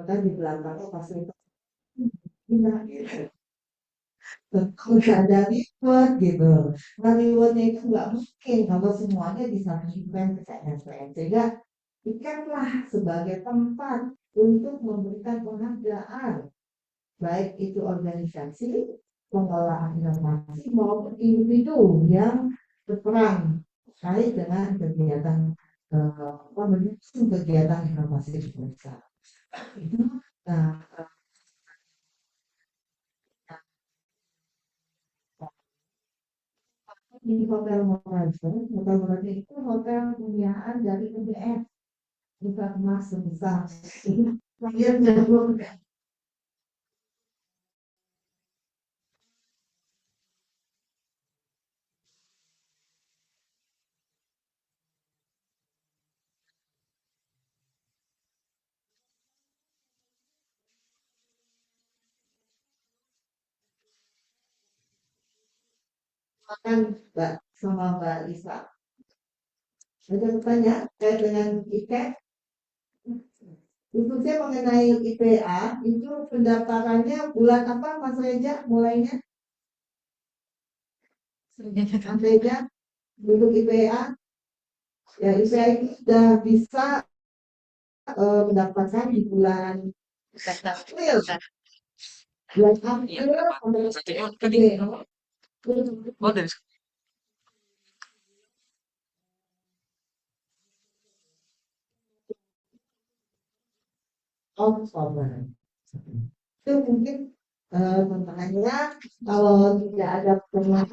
Bahkan di belakangnya fasilitas gila gitu. Kalau nggak ada reward gitu. Nah rewardnya itu nggak mungkin kalau semuanya di satu event PTSPN. Sehingga ikatlah sebagai tempat untuk memberikan penghargaan. Baik itu organisasi, pengelolaan inovasi maupun individu yang berperan terkait dengan kegiatan mendukung kegiatan inovasi di perusahaan. Itu nah, di hotel Moraja itu hotel punyaan dari UGM, bukan emas sebesar. Dia tidak makan Mbak sama Mbak Lisa. Ada bertanya terkait dengan IPK? Khususnya mengenai IPA, itu pendaftarannya bulan apa Mas Reja mulainya? Mas Reja, duduk IPA, ya IPA itu sudah bisa mendapatkan di bulan April. Bulan April, Oh, dari Oktober. Itu mungkin tantangannya kalau tidak ada pertemuan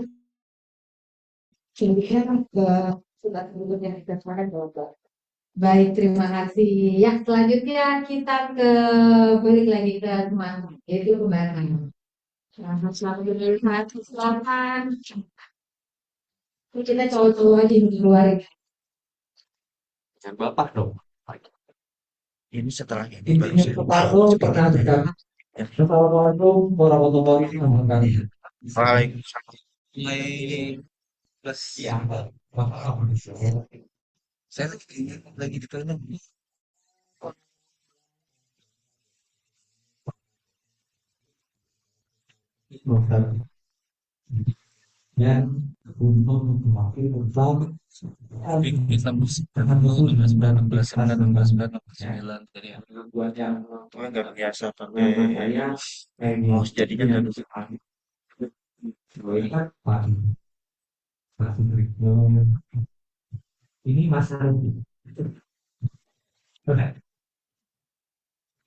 Kemudian ke surat tugas yang kita serahkan ke Bapak. Baik, terima kasih. Ya, selanjutnya kita ke balik lagi ke teman, yaitu kembali. Selamat selamat silakan. Ini kita cowok-cowok aja yang keluar. dengan Bapak dong. Ini setelah ini baru Intinya saya Soekarno pernah berkata, ya. Assalamualaikum warahmatullahi wabarakatuh. Waalaikumsalam. Mulai plus Ya, Bapak. saya lagi di Palembang. Dan untuk memakai tentang Tapi kita musik dan 19 19 tadi ya. buat yang Itu kan nggak biasa pakai saya mouse jadinya nggak bisa. ini kan Pak Sutrisno. Ini Mas Ardi.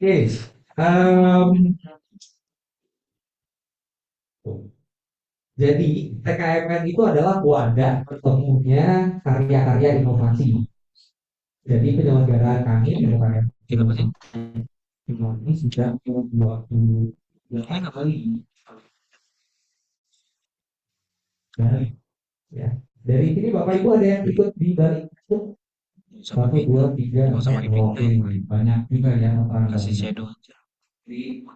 Oke, jadi TKMN itu adalah wadah bertemunya karya-karya inovasi. Jadi penyelenggaraan kami penyelenggaraan Kita pasti ini sudah 28 kali. Dari ya. Dari sini Bapak Ibu ada yang ikut di balik itu? sama Satu, dua, tiga, sama oke, banyak juga ya orang kasih dari. shadow aja. Jadi,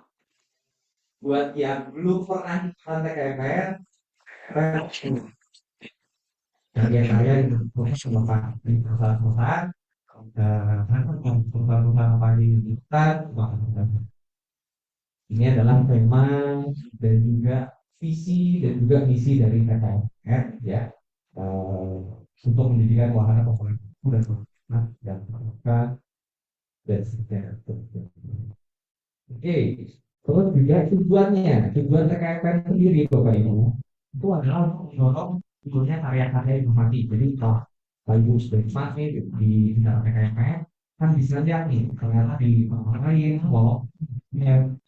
buat yang belum pernah ikutan TKMN, karya-karya itu merupakan di perusahaan-perusahaan, perusahaan-perusahaan apa aja yang dilakukan, ini adalah tema dan juga visi dan juga misi dari TKMN ya, eh, untuk menjadikan wahana pembangunan dan dan terbuka dan seterusnya. Oke, terus juga tujuan TKMN sendiri Bapak Ibu itu adalah untuk mendorong munculnya karya-karya inovasi. Jadi kalau Bapak Ibu sudah nih di dalam TKMN kan bisa lihat nih ternyata di tempat lain mau yang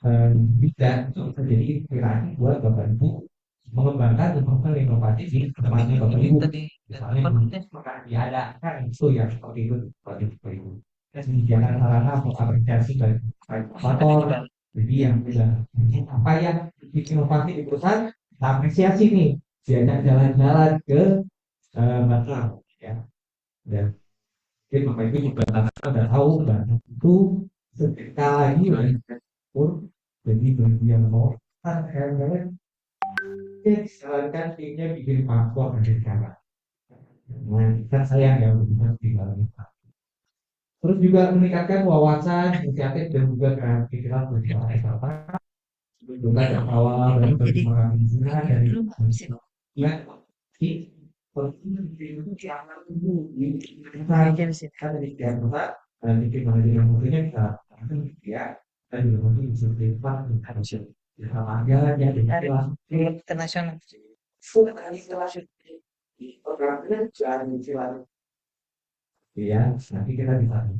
bisa itu bisa jadi inspirasi buat Bapak Ibu mengembangkan dan mengembangkan inovasi di tempatnya Bapak Ibu. Tadi Misalnya makanan diadakan itu ya seperti itu Bapak Ibu. Dan menyediakan sarana untuk apresiasi bagi inovator. Jadi yang sudah apa yang inovasi di perusahaan kita apresiasi nih, diajak jalan-jalan ke Batam ya. Dan mungkin Bapak Ibu juga sudah tahu Batam itu sebentar lagi pun jadi bagian mau kan kadang-kadang dia disarankan timnya bikin paspor dari sana. Nah, kita sayang ya begitu di balik. Terus juga meningkatkan wawasan, inisiatif dan juga kreativitas bersama wisata, juga yang awal dan bagi Jadi pengguna video dari dulu nggak sih? ya di Aja di sini. kita dari setiap kota dan di mana di mungkinnya kita ya dan juga mungkin bisa privat harus ya warga ya di Dari kelas film internasional. full kali kelas programnya jangan dicilat ya nanti kita bisa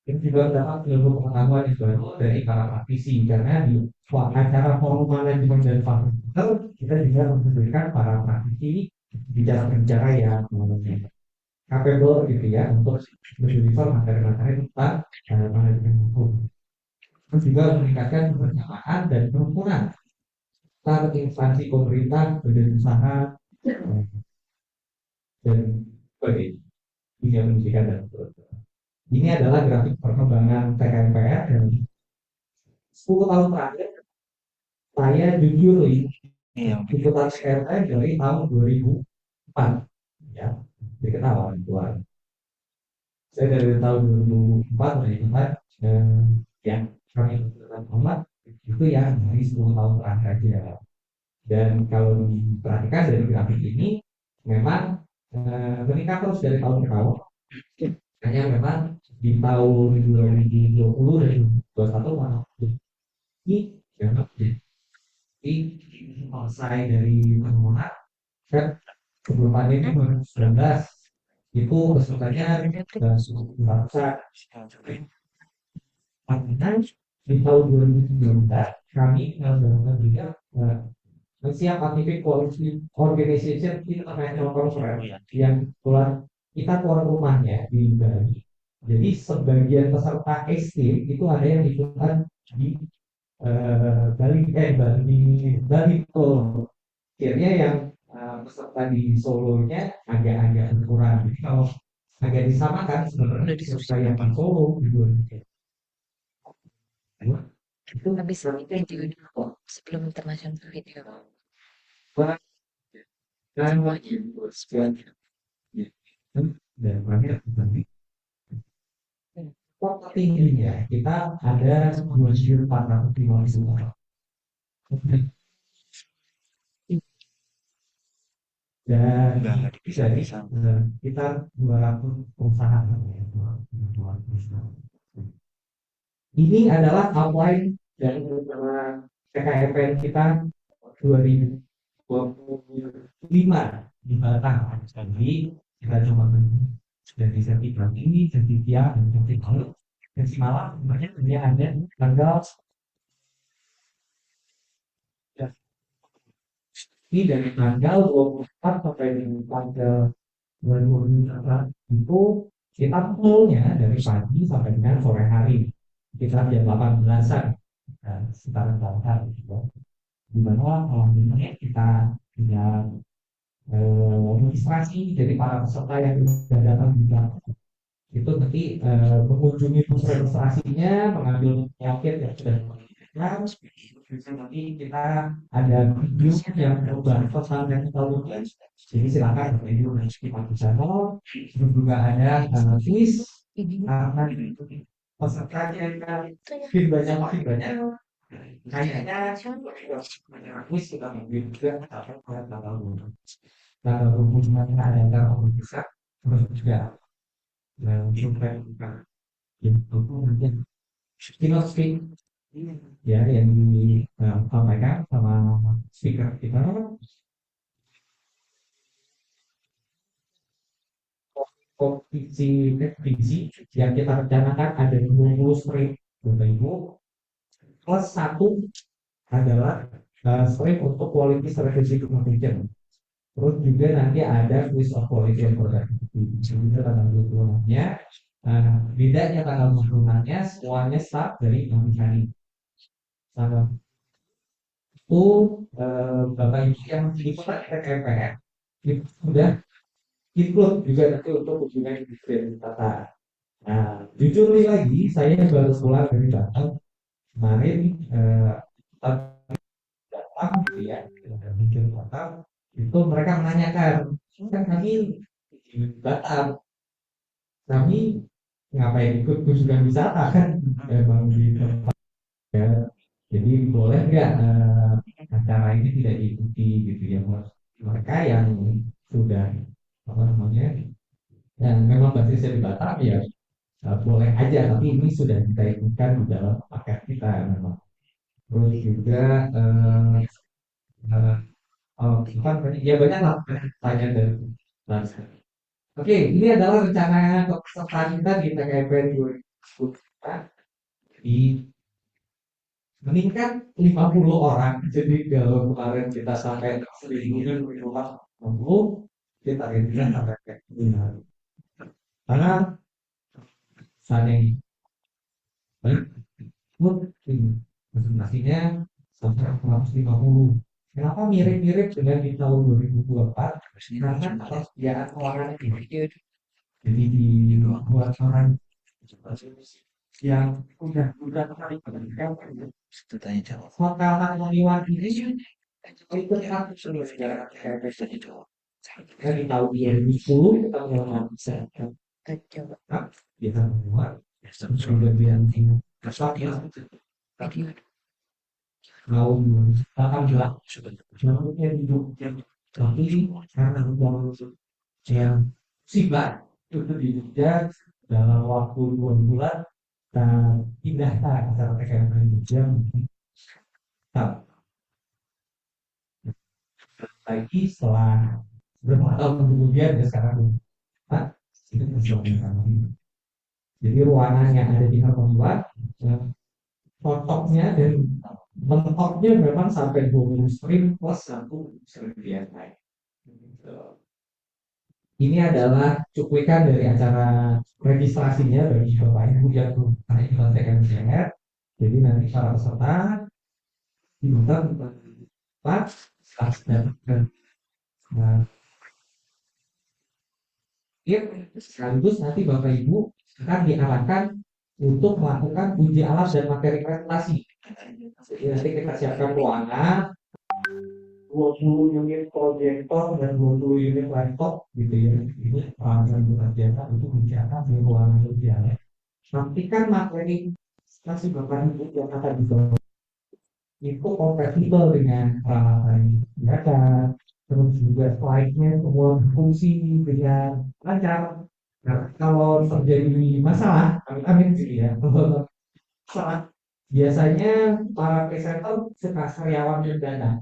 ini juga dapat ilmu pengetahuan yang baru dari para praktisi karena di acara forum manajemen dan fasilitator kita juga membutuhkan para praktisi bicara-bicara yang capable gitu ya untuk berdiskusi materi-materi tentang manajemen hukum. Terus juga meningkatkan kebersamaan dan kerukunan antar instansi pemerintah, badan usaha, dan sebagainya. Dunia pendidikan dan seterusnya. Ini adalah grafik perkembangan TKMPR dan 10 tahun terakhir saya jujur Iya, ikutan TKMPR dari tahun 2004 ya jadi ketahuan keluar saya dari tahun 2004 mulai ikutan ya kami ikutan Muhammad itu ya dari 10 tahun terakhir aja dan kalau diperhatikan dari grafik ini memang meningkat terus dari tahun ke tahun hanya memang di tahun 2020 dan 2021 malah ini ya jadi selesai dari penemuan kan sebelum pandemi 2019 itu kesulitannya sudah besar. Karena di tahun 2019 kami melakukan juga Asia Pacific Quality Organization International Conference yang keluar kita keluar rumahnya di Bali. Jadi sebagian peserta SD itu ada yang ikutan di Bali Tour. Akhirnya yang peserta di Solonya agak-agak berkurang. Jadi kalau agak disamakan sebenarnya Udah peserta diskusi yang di Solo gitu. Itu habis video dulu kok sebelum internasional video. dan Semuanya. dan terakhir nanti kota tingginya kita ada 2.450 orang. Dan nggak dari dipisah-pisah. sekitar 200 perusahaan ya, 200 perusahaan. Ini adalah outline dari PKMPN kita 2025 di Batam. Jadi kita coba dari sertifikat ini, sertifikat dan sertifikat. Dan semalam banyak dia ada tanggal ini dari tanggal 24 sampai dengan tanggal 2024 itu kita fullnya dari pagi sampai dengan sore hari kita jam 18-an sekitaran tahun gitu. Di mana alhamdulillah kita punya registrasi dari para peserta yang sudah datang juga itu nanti mengunjungi pos registrasinya mengambil nyakit yang sudah nanti kita ada video yang berbahas tentang teknologi jadi silakan video kita di sana terus juga ada quiz karena pesertanya kan makin banyak kayaknya quiz kita mungkin juga kalau hubungannya ada yang bisa terus juga survei itu mungkin filosofi ya yang disampaikan sama speaker kita kompetisi definisi yang kita rencanakan ada 20 sprint Bapak Ibu plus satu adalah sprint untuk quality strategy communication terus juga nanti ada quiz of quality and productivity juga tanggal 26-nya bedanya tanggal 26-nya semuanya start dari pagi hari tanggal itu Bapak Ibu yang ikutan TKPR itu sudah ikut juga nanti untuk hubungan dengan tata. Nah, jujur nih lagi, saya baru pulang dari Batam kemarin datang gitu ya, bikin Batam itu mereka menanyakan, kan kami di Batam, kami ngapain ikut kunjungan wisata kan, memang di jadi boleh nggak acara ini tidak diikuti gitu ya buat mereka yang sudah apa namanya yang memang basisnya di Batam ya boleh aja, tapi ini sudah kita ikutkan di dalam paket kita memang. Terus juga eh, oh, apa tadi? Ya banyak lah tanya dari Mas. Oke, ini adalah rencana kepesertaan kita di TKP 2010 kita di meningkat 50 orang. Jadi kalau kemarin kita sampai 1.050, kita targetkan sampai kayak ini. Karena saat yang mungkin presentasinya sampai 150. Kenapa mirip-mirip dengan di tahun 2024? Karena persediaan ruangan ini jadi dibuat orang yang udah kali Tanya jawab. hotel Harmoniwan ini itu kan sudah sejarah kayak dari tahun 2010 kita mulai bisa Coba di Harmoniwan Ya, sudah bianting dia video. tahun 2018 sebenarnya di Jogja tapi karena yang sibak itu di Jogja dalam waktu 2 bulan kita pindah ke acara TKM di Jogja tak lagi setelah beberapa tahun kemudian ya sekarang Pak itu perjuangan kami. Jadi ruangan yang ada di Harmoniwan fotoknya dan mentoknya memang sampai 20 stream plus 1 stream biasa. Ini adalah cuplikan dari acara registrasinya bagi Bapak Ibu yang belum pernah ikut TKMCR. Jadi nanti para peserta diminta tempat dan nah, sekaligus nanti Bapak Ibu akan diarahkan untuk melakukan uji alat dan materi presentasi. Jadi nanti kita siapkan ruangan 20 unit proyektor dan 20 unit laptop gitu ya. Itu peralatan berjasa untuk mencetak di ruangan kerja. Nanti kan materi presentasi Bapak Ibu yang akan dibawa itu kompatibel dengan peralatan biasa, terus juga slide-nya semua berfungsi dengan lancar. Nah, kalau terjadi masalah, amin gitu ya. Masalah biasanya para presenter suka karyawan mendadak.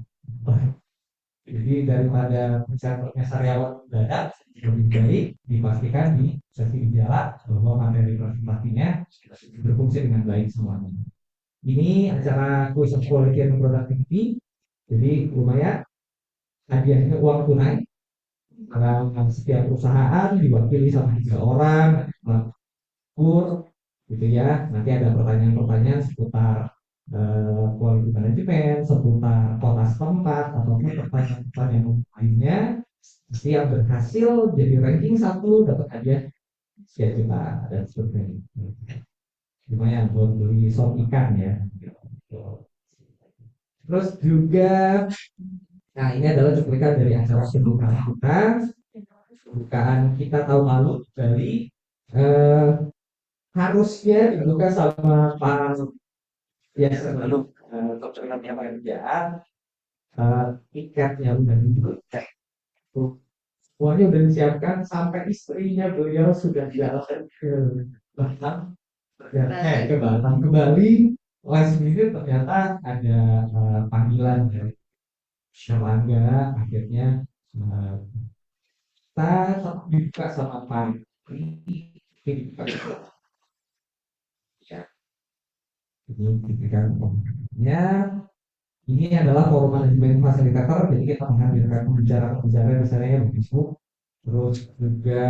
Jadi daripada presenternya karyawan mendadak, lebih baik dipastikan di sesi gejala bahwa materi presentasinya berfungsi dengan baik semuanya. Ini acara quiz of quality and productivity, jadi lumayan hadiahnya uang tunai karena setiap perusahaan diwakili sama 3 orang kur gitu ya. Nanti ada pertanyaan-pertanyaan seputar quality management, seputar kota setempat ataupun pertanyaan-pertanyaan lainnya. Mesti yang berhasil jadi ranking 1 dapat hadiah sekian juta dan seterusnya. Lumayan buat beli sop ikan ya. Terus juga, nah ini adalah cuplikan dari acara pembukaan kita. Pembukaan kita tahun lalu di Bali. Eh, harusnya dibuka sama Pak ya lalu kebetulan yang pekerjaan tiketnya udah dibuka. Semuanya udah disiapkan sampai istrinya beliau sudah jalan ke Batam, ke Batam ke Bali. Last minute ternyata ada panggilan dari Sherlangga, akhirnya kita dibuka sama Pak ya, ini diberikan ya. Ini adalah forum manajemen fasilitator, jadi kita menghadirkan pembicara-pembicara misalnya begitu. Terus juga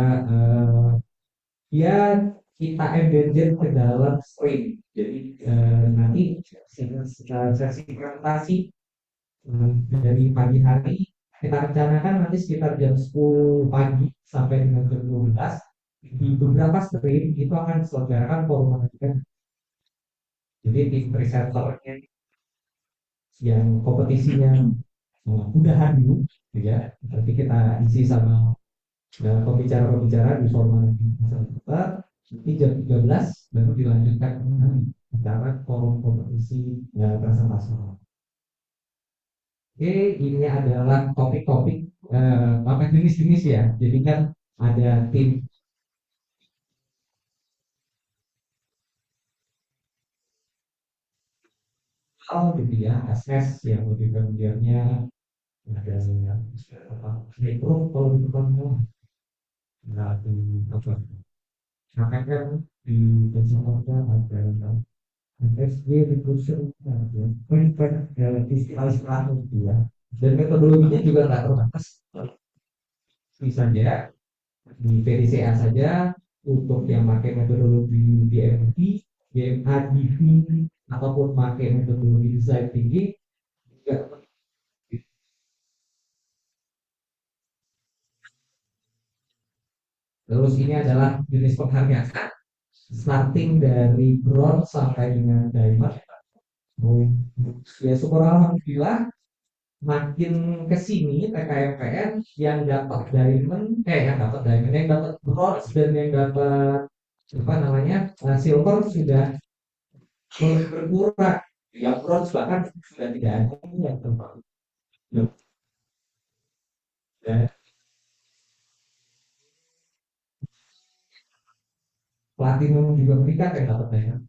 ya kita embedded ke dalam stream. Jadi nanti sesi presentasi dari pagi hari kita rencanakan nanti sekitar jam 10 pagi sampai dengan jam 12 di beberapa stream itu akan diselenggarakan forum manajemen. Jadi tim presenternya yang kompetisinya udahan dulu, gitu ya. Nanti kita isi sama pembicara-pembicara di forum manajemen. Nanti jam 13 baru dilanjutkan dengan acara forum kompetisi presentasi. Oke, ini adalah topik-topik apa jenis-jenis ya. Jadi kan ada tim gitu ya, ASES yang lebih familiarnya ada apa, mikro kalau gitu kan nggak di apa, karena kan di benchmarknya ada SG recruitment ya, banyak istilah-istilah gitu ya. Dan metodologinya juga nggak terbatas. Bisa saja di PDCA saja untuk yang pakai metodologi DMT, DMA, DV, ataupun pakai metodologi design thinking juga. Terus ini adalah jenis penghargaan starting dari bronze sampai dengan diamond. Oh, ya syukur alhamdulillah makin ke sini PKMPN yang dapat diamond, yang dapat bronze dan yang dapat apa namanya silver sudah mulai berkurang. Yang bronze bahkan sudah tidak ada yang tempat. Dan platinum juga meningkat yang dapat diamond.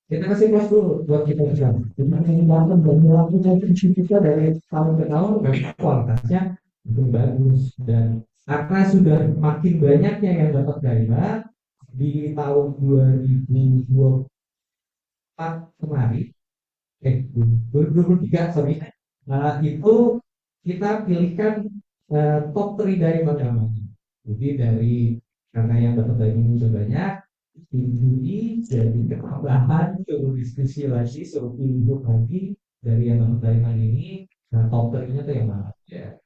Kita kasih kelas dulu buat kita juga. Jadi ini bangun dan melakukan prinsip kita dari tahun ke tahun memang kualitasnya itu bagus dan karena sudah makin banyaknya yang dapat dana di tahun 2024 kemarin, 2023 sorry, nah itu kita pilihkan top 3 dari mana. Jadi dari karena yang dapat diamond sudah banyak, Juli jadi tambahan suruh diskusi lagi, suruh pilih lagi dari yang dapat diamond ini, nah top 3-nya tuh yang mana ya.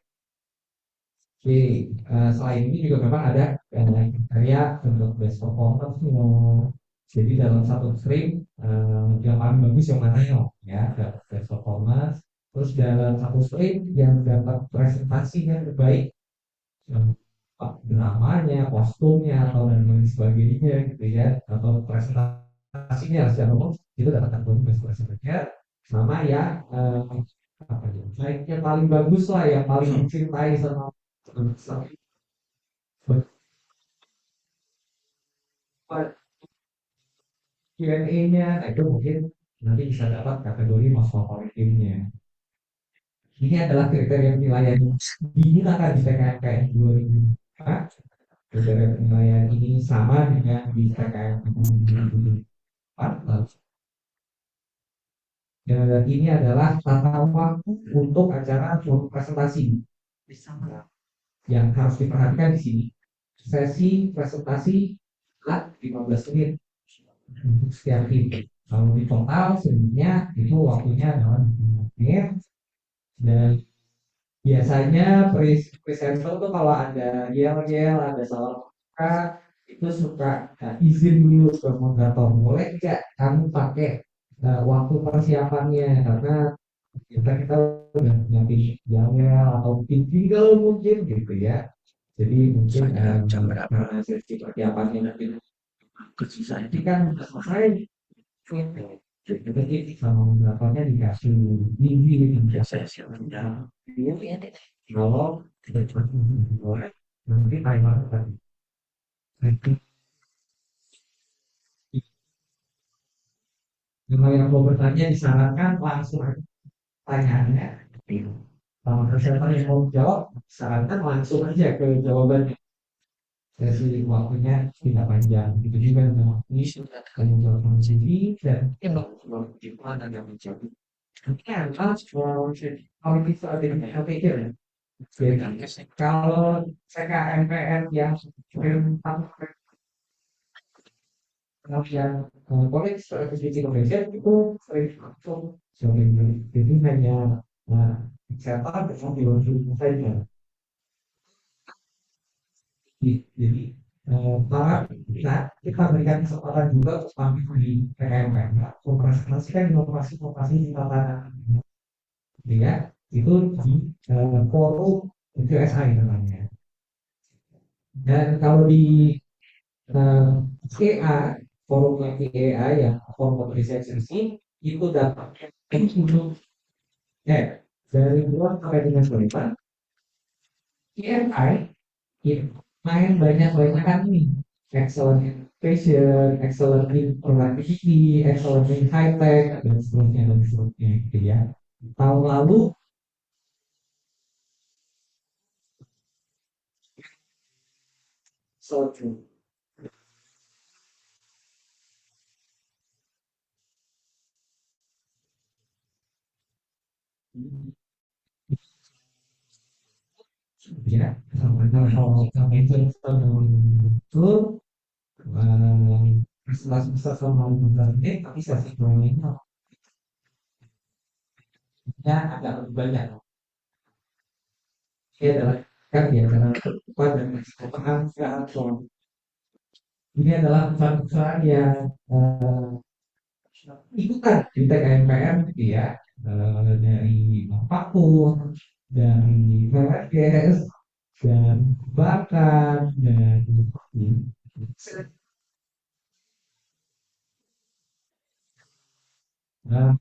Oke, selain ini juga memang ada kriteria untuk best performance. Jadi dalam satu stream yang paling bagus yang mana ya, dapat best performance. Terus dalam satu stream yang dapat presentasi yang terbaik, yang dramanya, kostumnya atau dan lain sebagainya gitu ya, atau presentasinya secara umum itu dapat kartu best presentasinya sama ya apa ya, baiknya paling bagus lah yang paling dicintai sama Q&A-nya, nah itu mungkin nanti bisa dapat kategori most favorit timnya. Ini adalah kriteria penilaian digunakan di PKKN 2004. Kriteria penilaian ini sama dengan di PKKN 2004. Dan ini adalah tata waktu untuk acara presentasi yang harus diperhatikan di sini. Sesi presentasi 15 menit untuk setiap tim. Kalau di total sebenarnya itu waktunya adalah 20 menit dan biasanya presenter tuh kalau ada yel-yel, ada salah kata, itu suka izin dulu ke moderator. Boleh nggak kamu pakai waktu persiapannya karena kita udah nyiapin yel atau tinggal mungkin gitu ya. Jadi mungkin Jam berapa? sesi persiapannya nanti jadi kan udah selesai. Jadi sama moderatornya dikasih tinggi gitu. Saya siapkan jam. Ya, Dek. Kalau tidak cepat boleh nanti timer tadi. Nanti kalau yang mau bertanya disarankan langsung aja tanyaannya. Kalau siapa yang mau jawab, sarankan langsung aja ke jawabannya. Sesi waktunya tidak panjang. Itu juga memang ini sudah kamu jawab sendiri dan gimana yang menjadi. Kan, kalau bisa ada yang pikir ya. Jadi, kalau PKMPN yang tentang pengertian college strategic innovation itu sering langsung jadi hanya cetak dengan dilangsung saja. Jadi kita berikan kesempatan juga untuk tampil di PKMPN mempresentasikan inovasi-inovasi di tatanan ya itu di forum QSI namanya. Dan kalau di Nah, KA, forumnya KA yang Forum of Research itu dapat untuk dari bulan sampai dengan kelima, KFI itu main banyak-banyakan nih. Excellent in fashion, excellent in productivity, excellent in high tech, dan seterusnya gitu ya. Tahun lalu, so true. Ya, kalau itu betul, bisa sama tapi sesi ini ya agak lebih banyak. Ini adalah kan ya karena kehidupan dan kepentingan soal ini adalah perusahaan-perusahaan yang ikutan di TKMPR gitu ya, dari Papua, dari Merakes, dan Bakan, dan nah,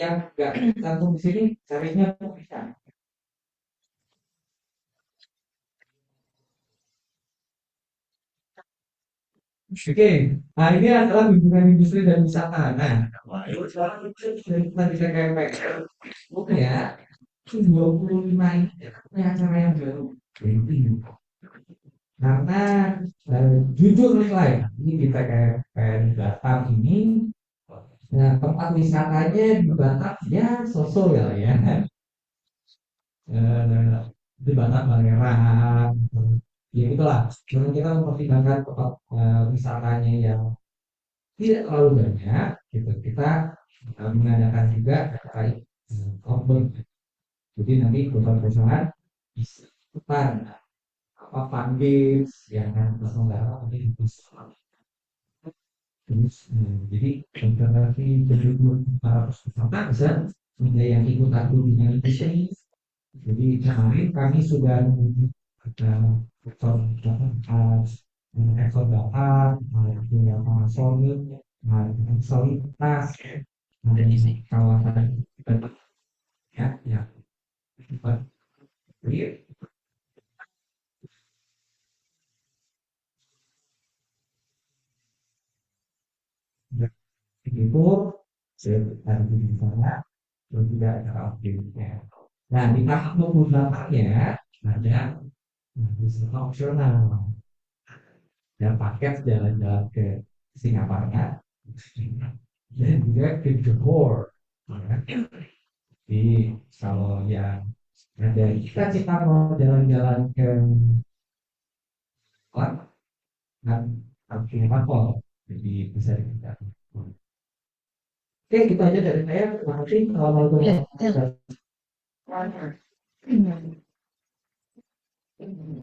yang nggak tergantung di sini carinya bisa. Oke, nah ini adalah hubungan industri dan wisata. Nah, itu sekarang itu sudah kita bisa kayak oke ya, 25 ini punya acara yang baru. Ini karena jujur nih lah ya, ini kita kayak di Batam ini, nah tempat wisatanya di Batam ya sosok ya, ya. Di Batam Balerang, ya itulah. Memang kita mempertimbangkan tempat wisatanya yang tidak terlalu banyak gitu kita mengadakan juga terkait open, jadi nanti perusahaan-perusahaan bisa ikutan apa fun games yang akan terselenggara nanti di pusat terus jadi nanti berjumlah para peserta bisa ada yang ikut aku dengan ini, jadi kemarin kami sudah menunjuk ada ekor ekor data, yang solid, soliditas, ada kawasan ya, ya, jadi itu saya di sana, terus juga ada update-nya. Nah, di tahap 28-nya ada wisata opsional dan paket jalan-jalan ke Singapura dan juga ke Johor. Ya. Jadi kalau yang ada cita-cita mau jalan-jalan ke luar kan harus punya paspor, jadi bisa kita. Oke, gitu aja dari saya. Terima kasih. Kalau mau Ya, tanya, ya.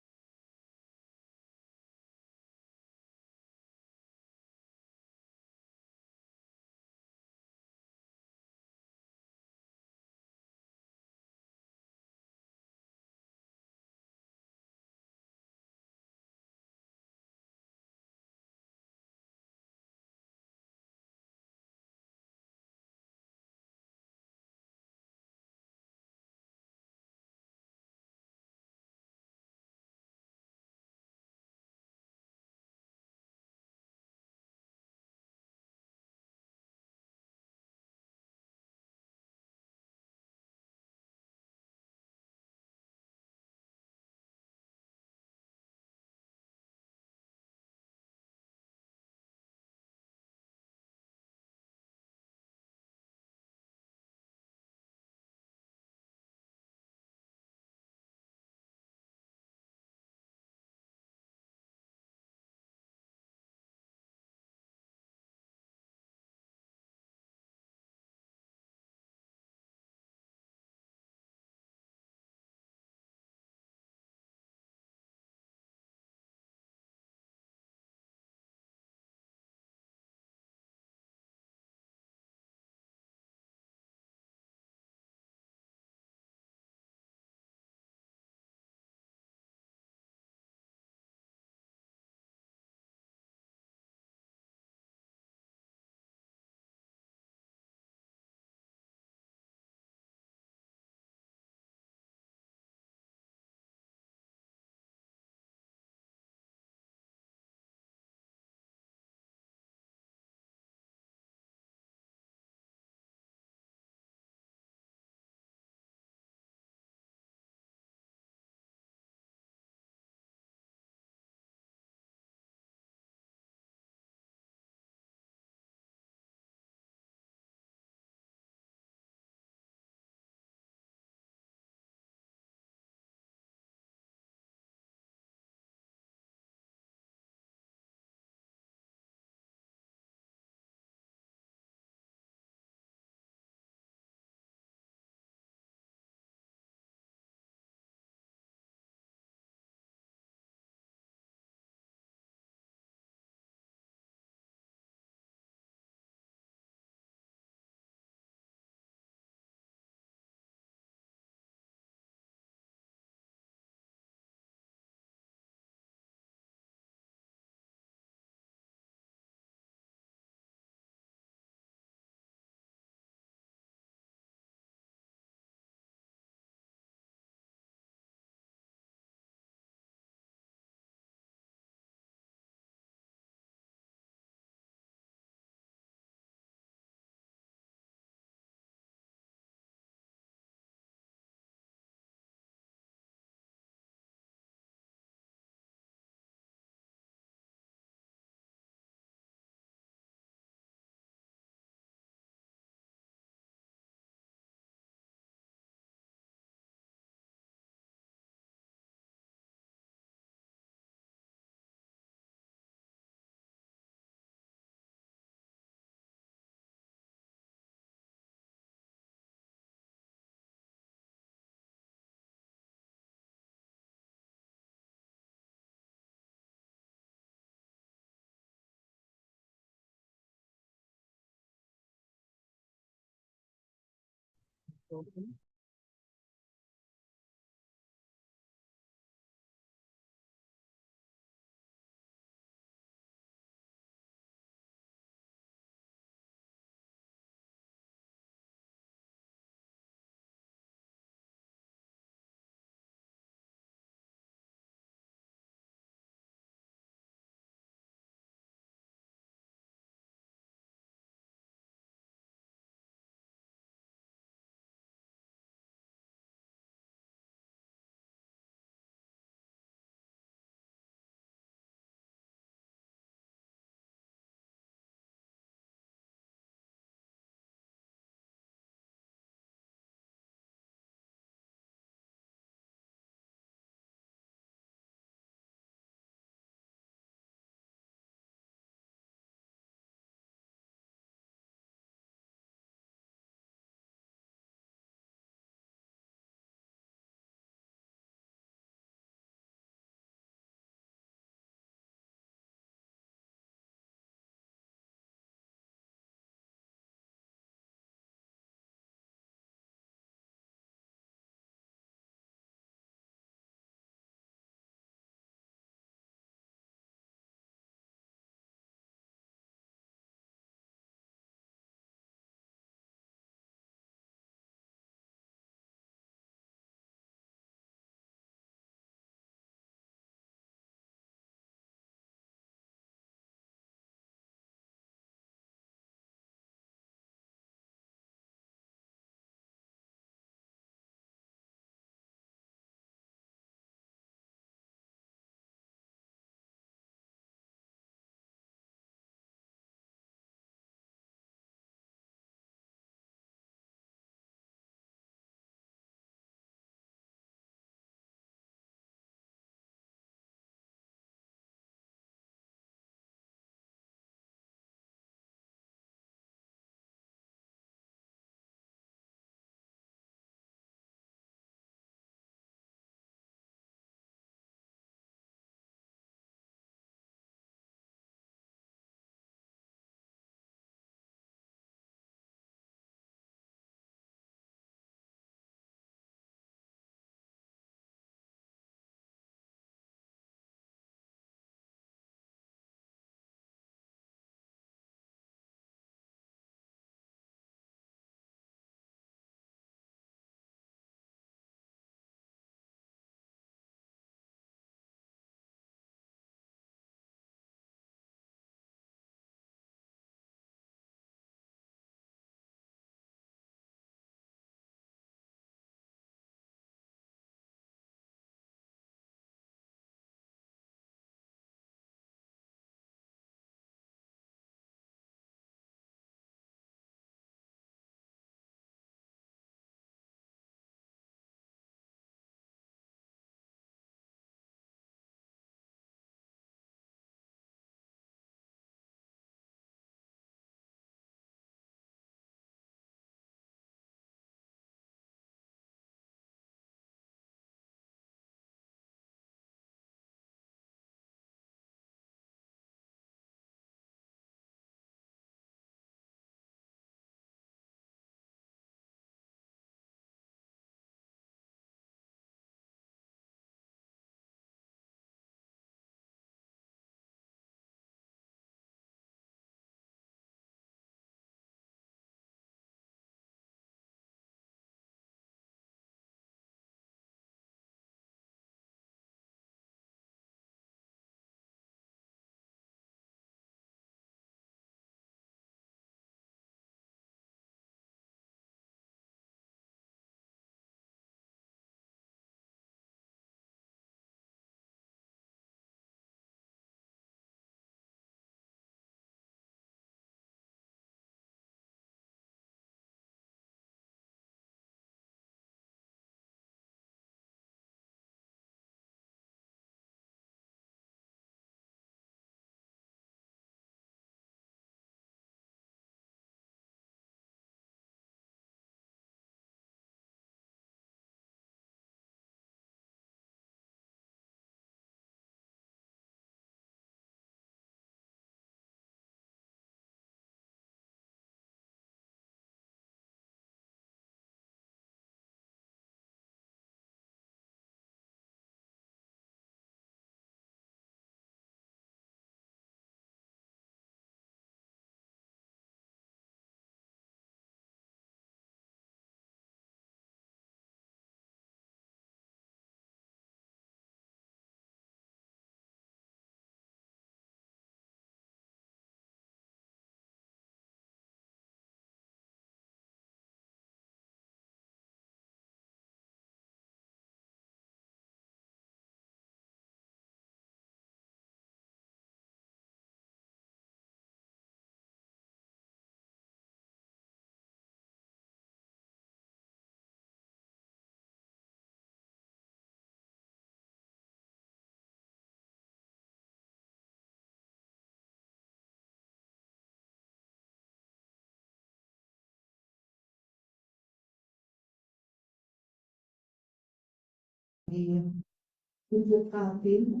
Untuk Kaltim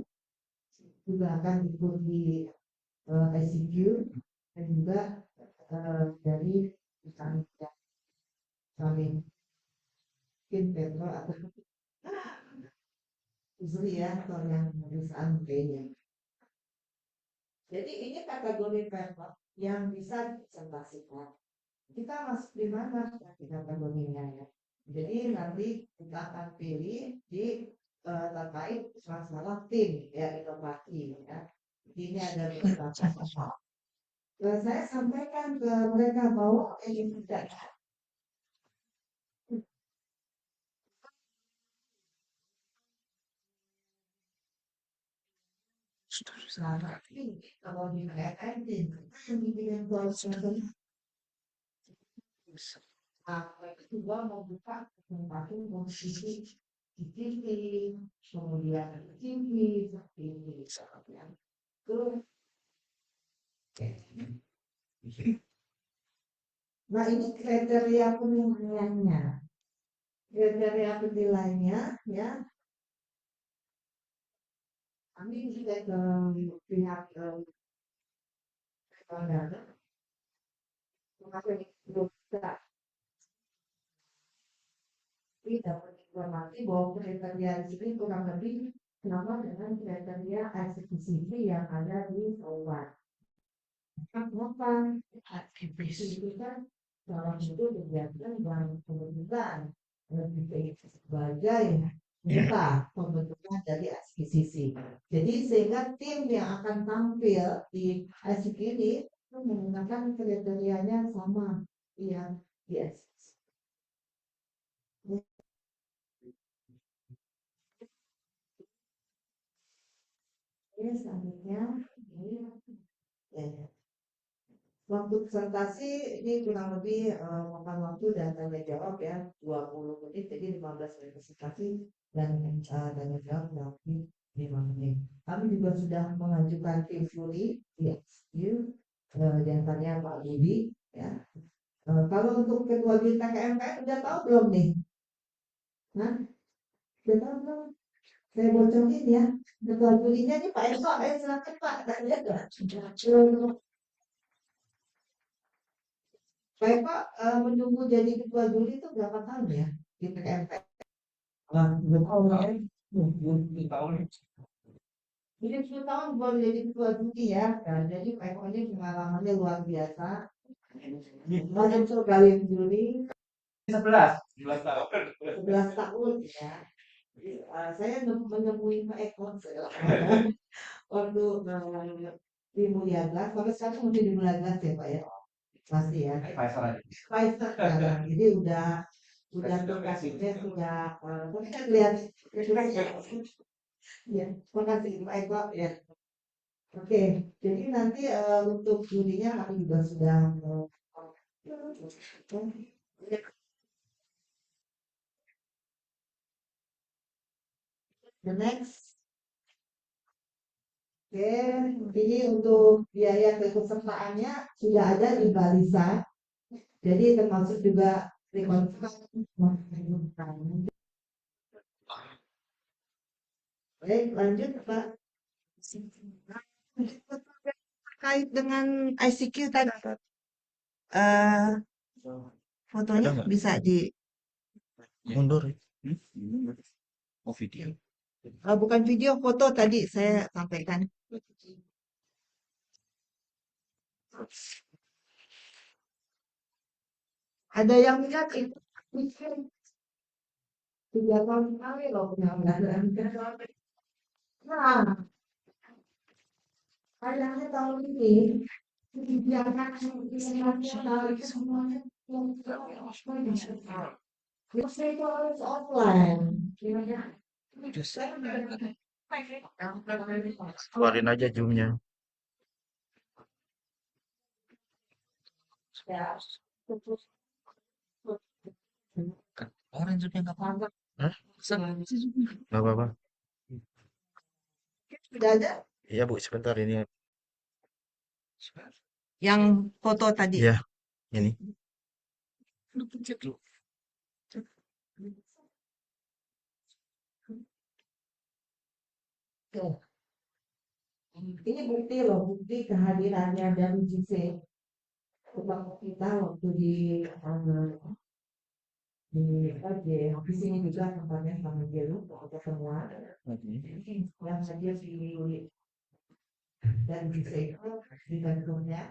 juga akan ikut di ICQ dan juga dari kami mungkin Petro atau Zuri ya atau yang perusahaan kayaknya. Jadi ini kategori Petro yang bisa dipresentasikan. Kita masuk di mana kategorinya ya. Jadi nanti kita akan pilih di terkait masalah tim ya inovasi ya. Ini ada beberapa. Saya sampaikan ke mereka bahwa ini tidak tapi kalau di PLN di bidang keuangan kedua mau buka kesempatan posisi di TV, kemudian TV seperti ini ya. Terus, nah ini kriteria penilaiannya. Kriteria penilaiannya ya. Kami juga ke pihak pengadaan. Mengapa kita dapat informasi bahwa kriteria di sini kurang lebih sama dengan kriteria eksekusi yang ada di Sawan. Kenapa? Eksekusi itu kan salah satu kegiatan dan pembentukan sebagai kita pembentukan dari eksekusi. Jadi sehingga tim yang akan tampil di eksekusi ini menggunakan kriterianya sama yang di eksekusi. Ini selanjutnya ini ya. Waktu presentasi ini kurang lebih makan waktu dan tanya jawab ya 20 menit jadi 15 menit presentasi dan tanya jawab kurang lebih 5 menit. Kami juga sudah mengajukan tim juri di XQ diantaranya Pak Budi ya. Kalau untuk ketua juri TKMPN sudah tahu belum nih? Nah, sudah tahu belum? Saya bocorin ya. Ketua jurinya ini Pak Eko, silakan Pak. Baik Pak, menunggu jadi ketua juri itu berapa tahun ya di PKMP? Jadi 10 tahun baru jadi ketua juri ya. Nah, jadi Pak Eko ini pengalamannya luar biasa. Masuk kali juri 11 tahun. 11 tahun ya. Saya menemui Pak Eko waktu di Mulyaglas, sampai sekarang masih di Mulyaglas ya Pak ya. Masih ya. Pfizer sekarang. Jadi udah lokasinya sudah tapi kan lihat ya makasih Pak Eko ya. Oke, jadi nanti untuk jurinya kami juga sudah the next. Oke, ini untuk biaya keikutsertaannya sudah ada di balisan. Jadi termasuk juga baik, lanjut Pak. Terkait dengan ICQ tadi, fotonya bisa di mundur. Oh video. bukan video, foto tadi saya sampaikan. Ada yang lihat itu? 3 tahun sekali loh pengambilan. Nah, kayaknya tahun ini dibiarkan nasional itu semuanya itu harus offline. Keluarin aja zoomnya. Ya, Orang zoomnya nggak apa-apa. Hah? Nggak apa-apa. sudah ada Iya Bu, sebentar ini. yang foto tadi. Iya, ini. Ini bukti loh, bukti kehadirannya dari JC. Sebab kita waktu di office ini juga tempatnya sama Jelu, kita semua yang hadir dan JC itu di kantornya,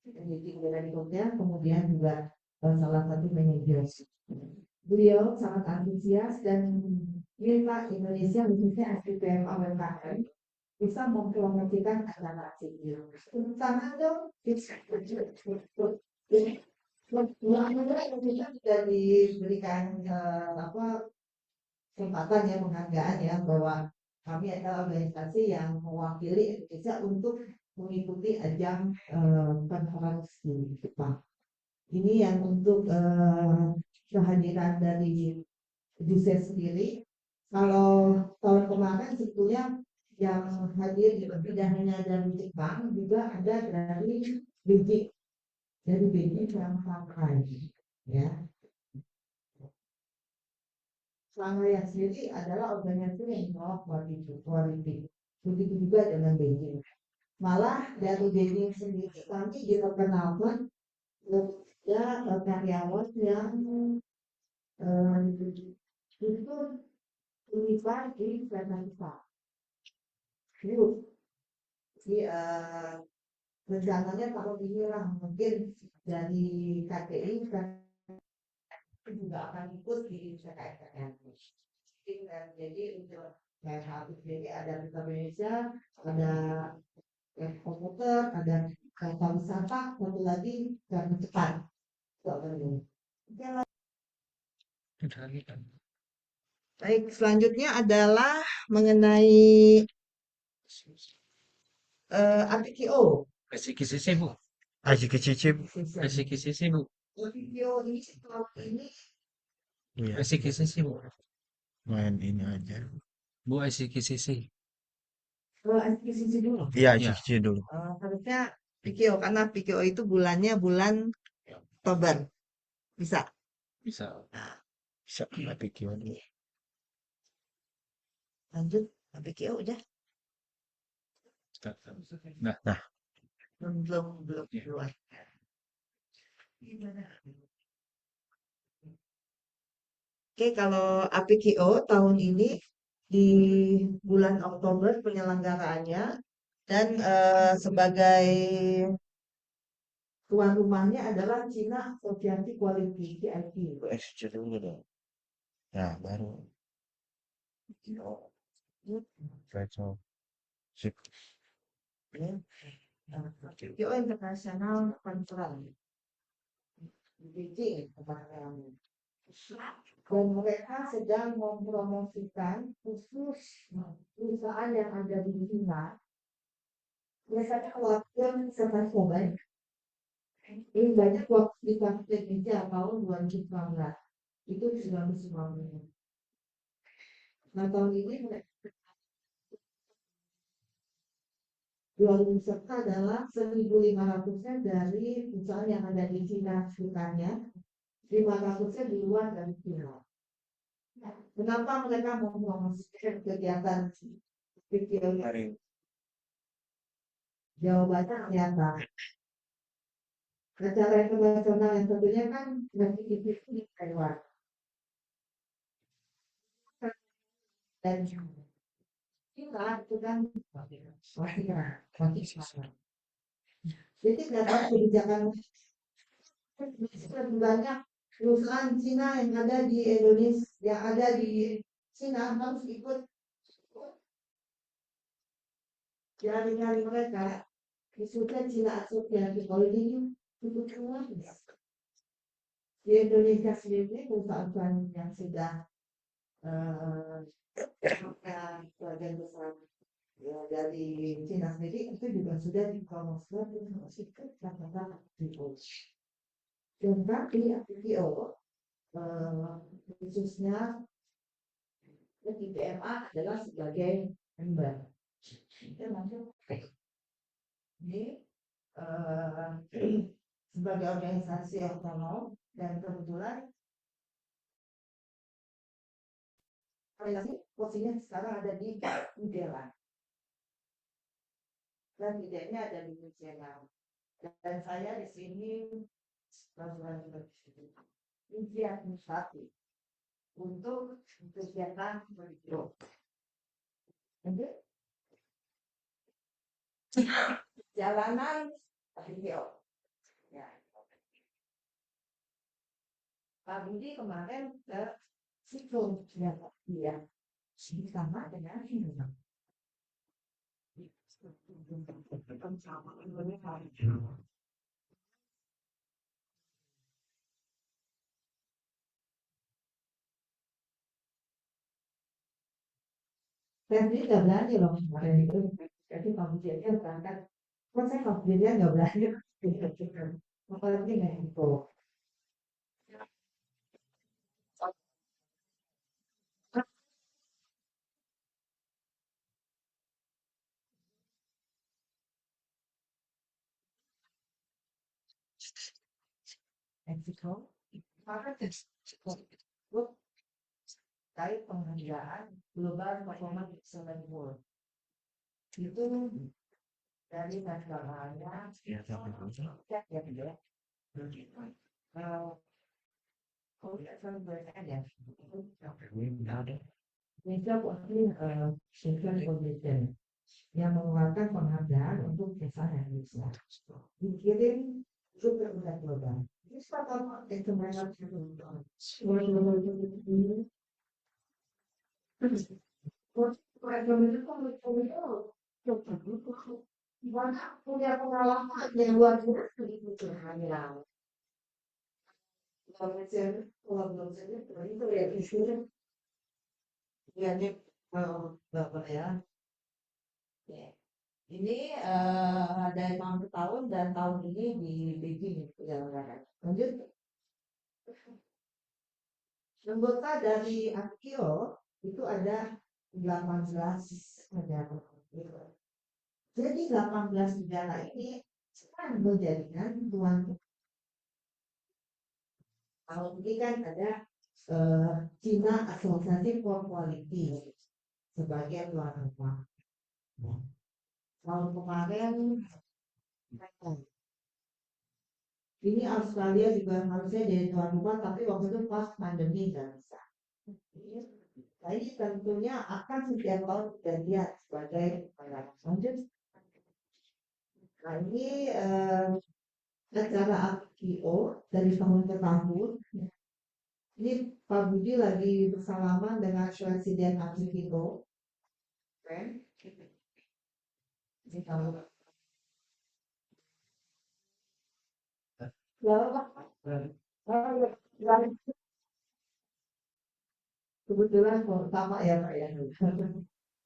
di kemudian juga salah satu manajer. Beliau sangat antusias dan minta Indonesia khususnya SDPM UMKM bisa mempromosikan acara sipil. Terutama dong, Indonesia sudah diberikan kesempatan ya, penghargaan ya, bahwa kami adalah organisasi yang mewakili Indonesia untuk mengikuti ajang konferensi di Jepang. Ini yang untuk kehadiran dari Juse sendiri. Kalau tahun kemarin sebetulnya yang hadir tidak hanya dari Jepang, juga ada dari Beijing, yang Shanghai, ya. Shanghai sendiri adalah organisasi yang menolak quality. Begitu juga dengan Beijing. Malah dari Beijing sendiri kami diperkenalkan ya karyawan yang itu unified di Jakarta. Jadi rencananya tahun ini lah mungkin dari KTI kan juga akan ikut di CKSN. Jadi untuk harus jadi ada di Indonesia, ada komputer, ada kereta wisata, satu lagi kereta cepat. Baik, selanjutnya adalah mengenai APKO. SIKCC Bu. SIKCC Bu. APKO ini tahun ini SIKCC Bu. Main ini aja. Bu SIKCC. SPCC dulu. Iya, Iya. cuci dulu. Harusnya PKO karena PKO itu bulannya bulan Oktober. Bisa. Bisa. Bisa kena pikir dulu. Lanjut PKO udah. Nah, Belum keluar. Oke, kalau APKO tahun ini di bulan Oktober penyelenggaraannya dan sebagai tuan rumahnya adalah Cina Asosiasi Quality CIP. Cuci dulu dong. Nah, baru. Cocok. Sip. PKO International Conference di Beijing kemarin. Dan mereka sedang mempromosikan khusus perusahaan yang ada di China. Biasanya waktu sebaik ini banyak waktu di Indonesia tahun 2019 itu 1990. Nah tahun ini jual peserta adalah 1.500-nya dari perusahaan yang ada di China sekitarnya, 500-nya di luar dari China. Kenapa mereka mau mempromosikan kegiatan PKO? Jawabannya ternyata acara internasional yang tentunya kan masih di Taiwan dan China itu kan masih sama. Jadi dapat kebijakan banyak perusahaan Cina yang ada di Indonesia, yang ada di Cina harus ikut jaringan mereka. Khususnya Cina Asosiasi kalau ini untuk semua di Indonesia sendiri perusahaan yang sudah bagian besar ya, dari Cina sendiri itu juga sudah dipromosikan kata-kata PO. Dan tapi PO khususnya di PMA adalah sebagai member. Ini sebagai organisasi otonom dan kebetulan Realisasi posisinya sekarang ada di Udela. Dan idenya ada di Michigan. Dan saya di sini divisi administratif untuk kegiatan begitu. Jalanan video. Ya. Pak Budi kemarin ke situ ya, iya, sama dengan ini. Saya sendiri nggak berani loh kemarin itu. Jadi Pak Budi aja berangkat. Kok saya Pak Budi aja nggak berani. Apalagi nggak info. Meksiko, maka terkait penghargaan Global Performance Excellence Award itu dari negaranya Ya, tapi itu. ya ya kalau tidak salah berarti ya Ini ada. Indonesia Posting Social Foundation yang mengeluarkan penghargaan untuk desa Indonesia dikirim juga udah global. Ini sepatutnya itu mereka punya pengalaman yang luar biasa di hanya kalau belum itu ya istilah ya ini bapak ya. Ini dari tahun ke tahun dan tahun ini di Beijing penyelenggaraan. Lanjut. Anggota dari AKIO itu ada 18 negara. Jadi 18 negara ini sekarang menjadikan tuan. Tahun ini kan ada China Association for Quality sebagai tuan rumah. Tahun kemarin ini Australia juga harusnya jadi tuan rumah, tapi waktu itu pas pandemi nggak bisa. Nah ini tentunya akan setiap tahun kita lihat sebagai lanjut. Nah ini acara AKIO dari tahun ke tahun. Ini Pak Budi lagi bersalaman dengan Presiden AKIO. Keren. Ini tahu. Kebetulan sama ya Pak ya.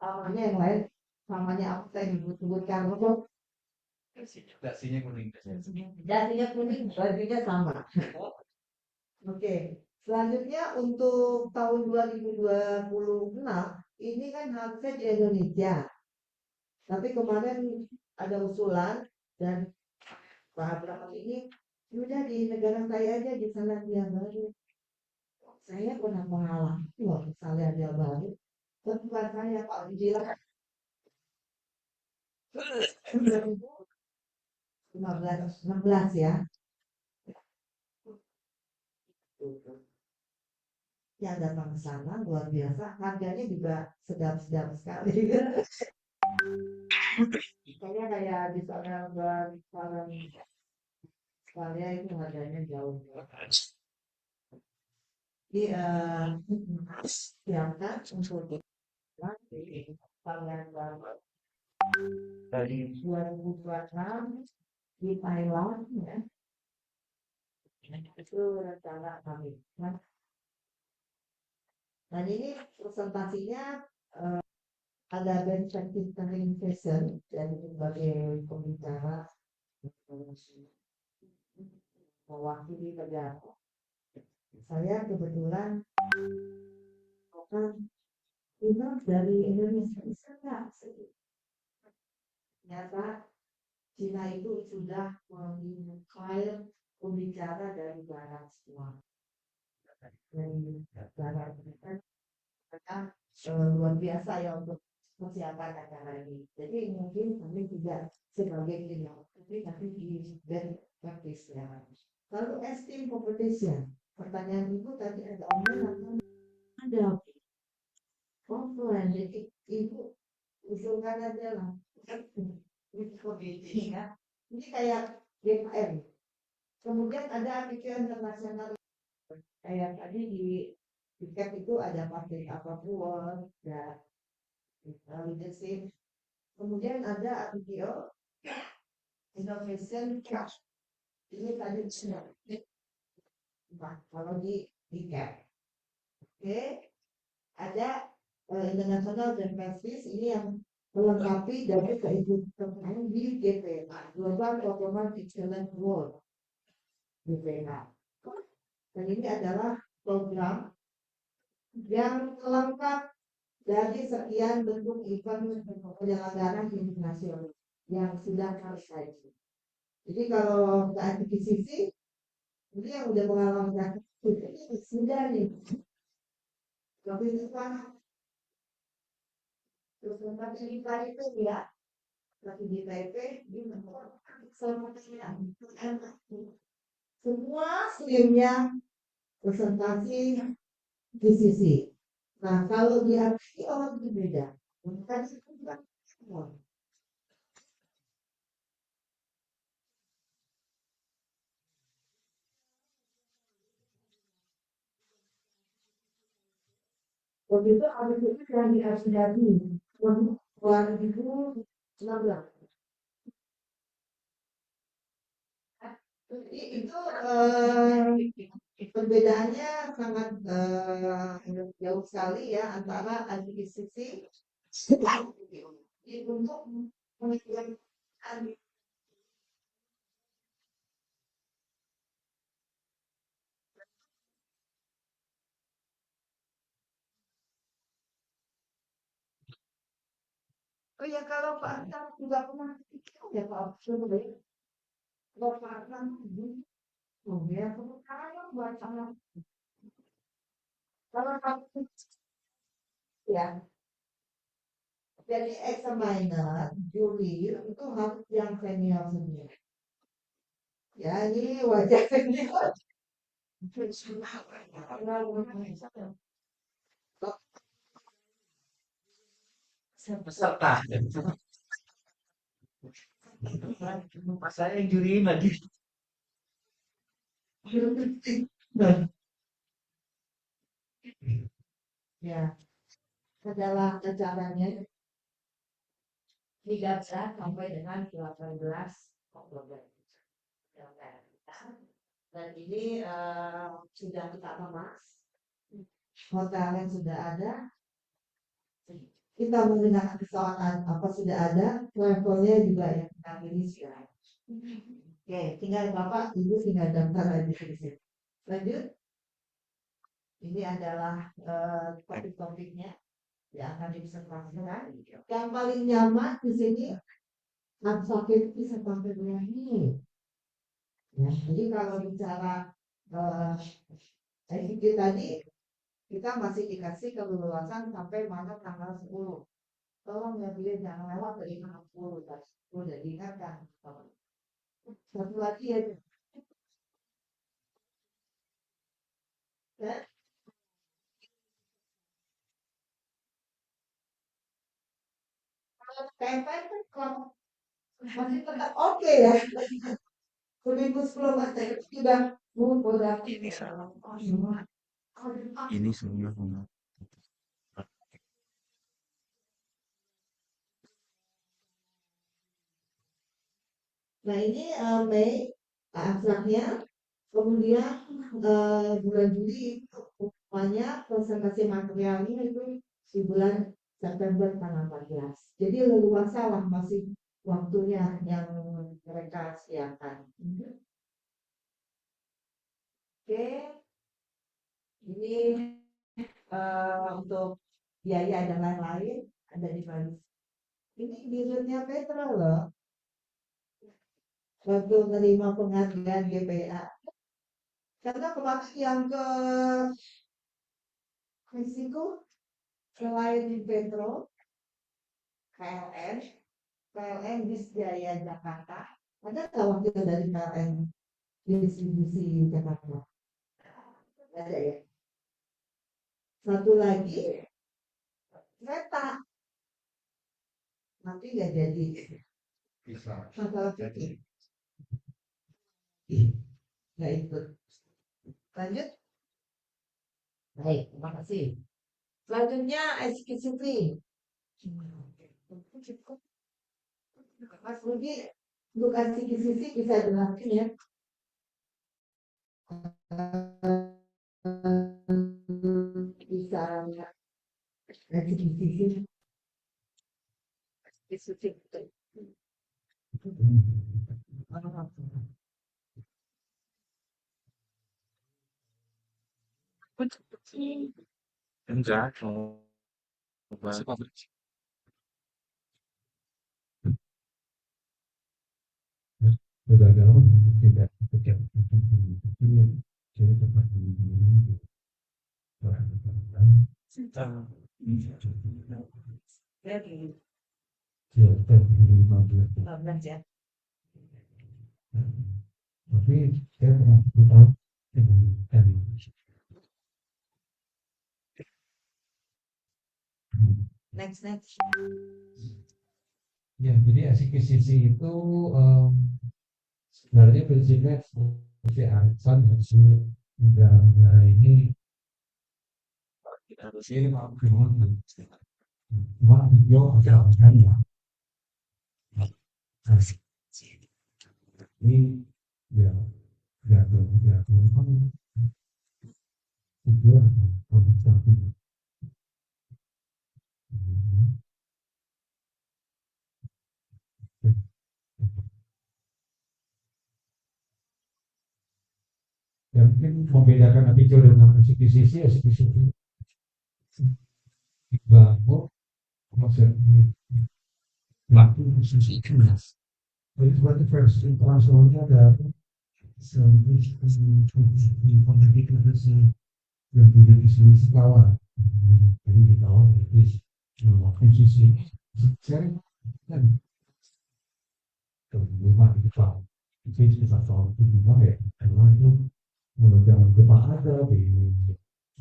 Namanya yang lain, namanya apa saya sebut-sebutkan untuk Dasinya kuning. dasinya kuning, bajunya sama. Oke, selanjutnya untuk tahun 2026 ini kan harusnya di Indonesia. Tapi kemarin ada usulan dan Pak Abraham ini sudah di negara saya aja di Selandia Baru. Saya pernah mengalami loh Selandia Baru. Bukan saya Pak Ujila 16 ya. Yang datang ke sana luar biasa, harganya juga sedap-sedap sekali. Kayaknya kayak di sana buat Australia itu harganya jauh. Jadi siapkan untuk varian baru dari 2026 di Thailand ya. Itu rencana kami. Dan ini presentasinya ada benefit session dari berbagai pembicara mewakili negara. Saya kebetulan akan dari Indonesia bisa nggak? Ternyata Cina itu sudah menginvite pembicara dari barat semua. Dari barat mereka luar biasa ya untuk persiapan acara ini. Jadi mungkin kami tidak sebagai klinik, tapi di band practice ya. Lalu esteem competition. Pertanyaan ibu tadi ada online atau ada offline. Jadi ibu usulkan aja lah. Ini kompetisi ya. Ini kayak GKM. Kemudian ada pikiran internasional kayak tadi di tiket itu ada pabrik apapun, ada leadership. Kemudian ada APGO, Innovation Cash. Ini tadi sudah. Nah, kalau di CAP. Oke, ada internasional dan prestis ini yang melengkapi dari keikutsertaan di GPA, Global Performance Excellence Award, GPA. Dan ini adalah program yang lengkap dari sekian bentuk event penyelenggaraan internasional yang sudah kami kaji. Jadi kalau ke sisi ini yang udah pengalaman ini sudah nih. Tapi itu kan terus nanti di KIP ya, lagi di KIP di semua streamnya presentasi di sisi. Nah kalau di arti orang itu beda. Bukan semua. Begitu habis itu yang diasidasi 2016. Itu perbedaannya sangat jauh sekali ya antara adquisisi untuk menentukan. Oh ya kalau Pak Antam juga pernah pikir ya Pak sebenarnya kalau Pak Antam oh ya kemudian buat anak kalau kamu ya jadi examiner juri itu harus yang senior senior ya ini wajah senior Peserta. Pas saya yang juriin lagi. ya adalah acaranya 13 sampai dengan 18 Oktober. Dan ini sudah kita kemas, hotel yang sudah ada, kita menggunakan pesawat apa sudah ada, travelnya juga yang kita pilih sudah ada. Oke, tinggal Bapak, Ibu tinggal daftar aja di sini. Lanjut. Ini adalah topik-topiknya yang akan disertakan. Yang paling nyaman di sini sakit bisa pakai ini. Ya, jadi kalau bicara ICT tadi kita masih dikasih keleluasan sampai mana tanggal 10. Tolong ya pilih jangan lewat dari 60 dan 10 dan diingatkan. Satu lagi ya. Ya. KFN kan kalau masih tetap oke ya. Seminggu sebelum materi sudah udah Ini salah. Ini semua. Nah ini Mei abstraknya, kemudian bulan Juli itu upahnya presentasi materialnya itu di bulan September tanggal 14. Jadi leluasa lah masih waktunya yang mereka siapkan. Oke, ini untuk biaya dan lain-lain ada di Bali. Ini dirutnya Petra loh. Waktu menerima penghargaan GPA. Karena kemarin yang ke Meksiko Selain Petro, PLN Bis Jaya Jakarta, ada nggak wakil dari PLN distribusi Jakarta? Ada ya. Satu lagi kereta, nanti nggak jadi Bisa. masalah fikih, nggak ikut. Lanjut. Baik, terima kasih. Selanjutnya SKCP. Mas Budi, untuk SKCP bisa dilakukan ya. Bisa SKCP. Enggak, mau Masih pabrik. Kegagalan tidak setiap ini jadi tempat ini Dari tapi 15 ya. saya pernah tahu tadi Next. ya jadi eksekusi itu sebenarnya prinsipnya seperti arisan negara ini Harus ini mau video kan ya ini ya itu ya mungkin membedakan video dengan eksekusi dibangun maksudnya waktu khusus itu jadi seperti versi internasionalnya ada komunikasi yang tidak diselisih kawan jadi di kawan itu posisi sering kan kelima di kawan itu bisa soal itu juga ya karena itu jangan lupa ada di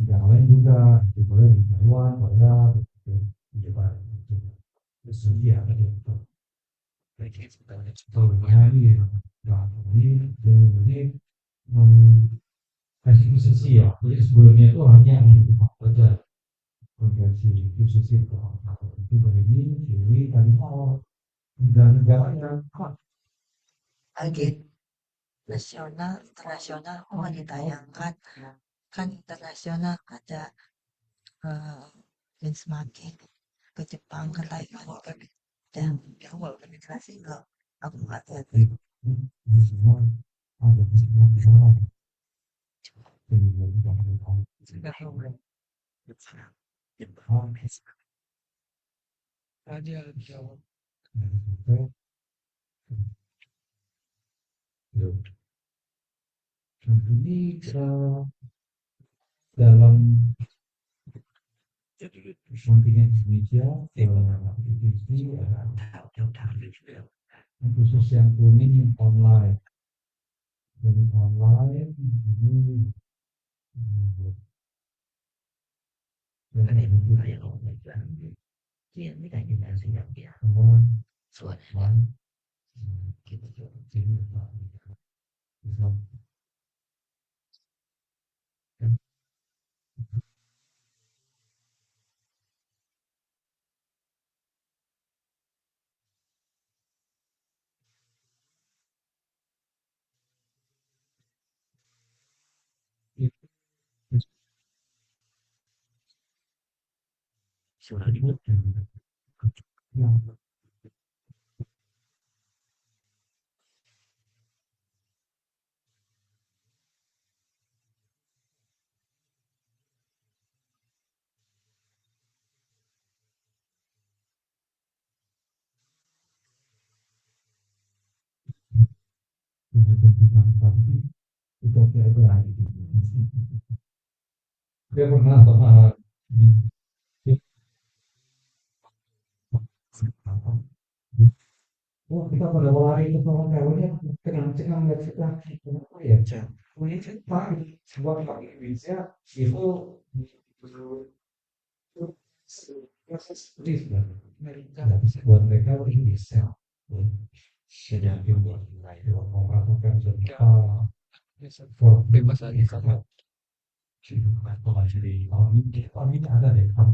yang lain juga dimulai di Taiwan, Korea, di Jepang terus ya itu ini eksekusi ya jadi sebelumnya itu hanya untuk saja konversi eksekusi itu begini tadi dan negaranya Agen nasional, internasional, ditayangkan. Kan internasional ada benchmarking ke Jepang, ke Taiwan, dan awal penetrasi enggak. Aku nggak tahu. semua ada semua Ada jawab. ini dalam kontingen Indonesia khusus yang kuning online jadi online ini yang itu kira-kira dia pernah kita pada lari ke hotelnya cengang-cengang nggak suka kenapa ya? Ini cerita sebuah orang Indonesia itu seperti sebenarnya Amerika buat mereka Indonesia jadi buat itu mengatakan cerita for Bebas aja sama. jadi ini ada deh kan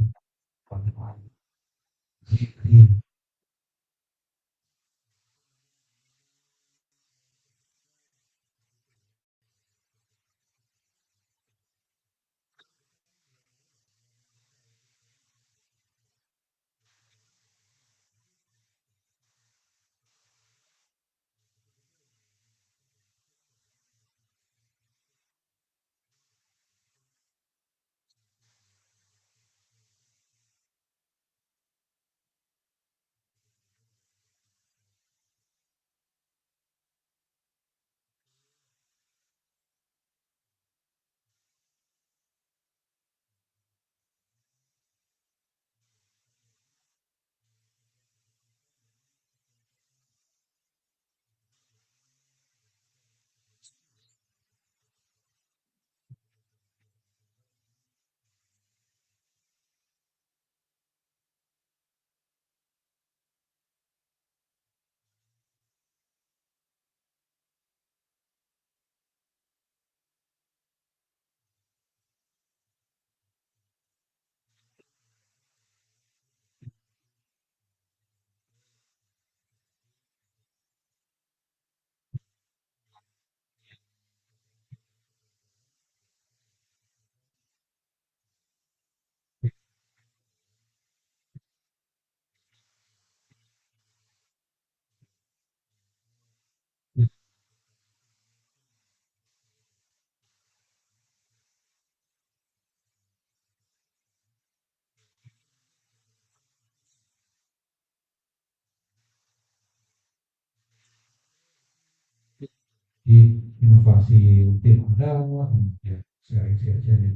di inovasi tim ada kemudian sharing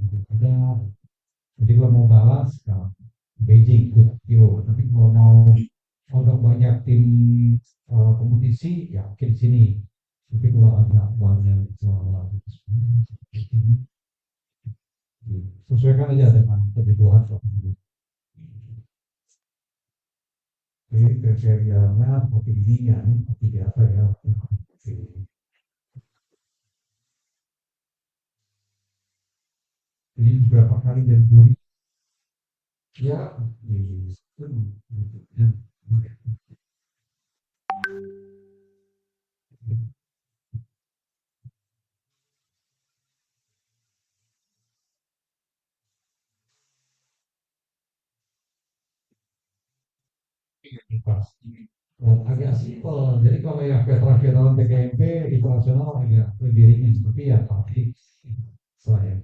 juga ada jadi kalau mau balas Beijing itu Tokyo tapi kalau mau ada banyak tim kompetisi ya mungkin di sini tapi kalau ada banyak sesuaikan aja dengan kebutuhan jadi kriterianya seperti ini ya ini seperti biasa ya jadi beberapa kali dari juri ya di ya, pasti agak simpel. Jadi kalau yang veteran-veteran TKMP internasional agak lebih ringan, tapi ya pasti saya.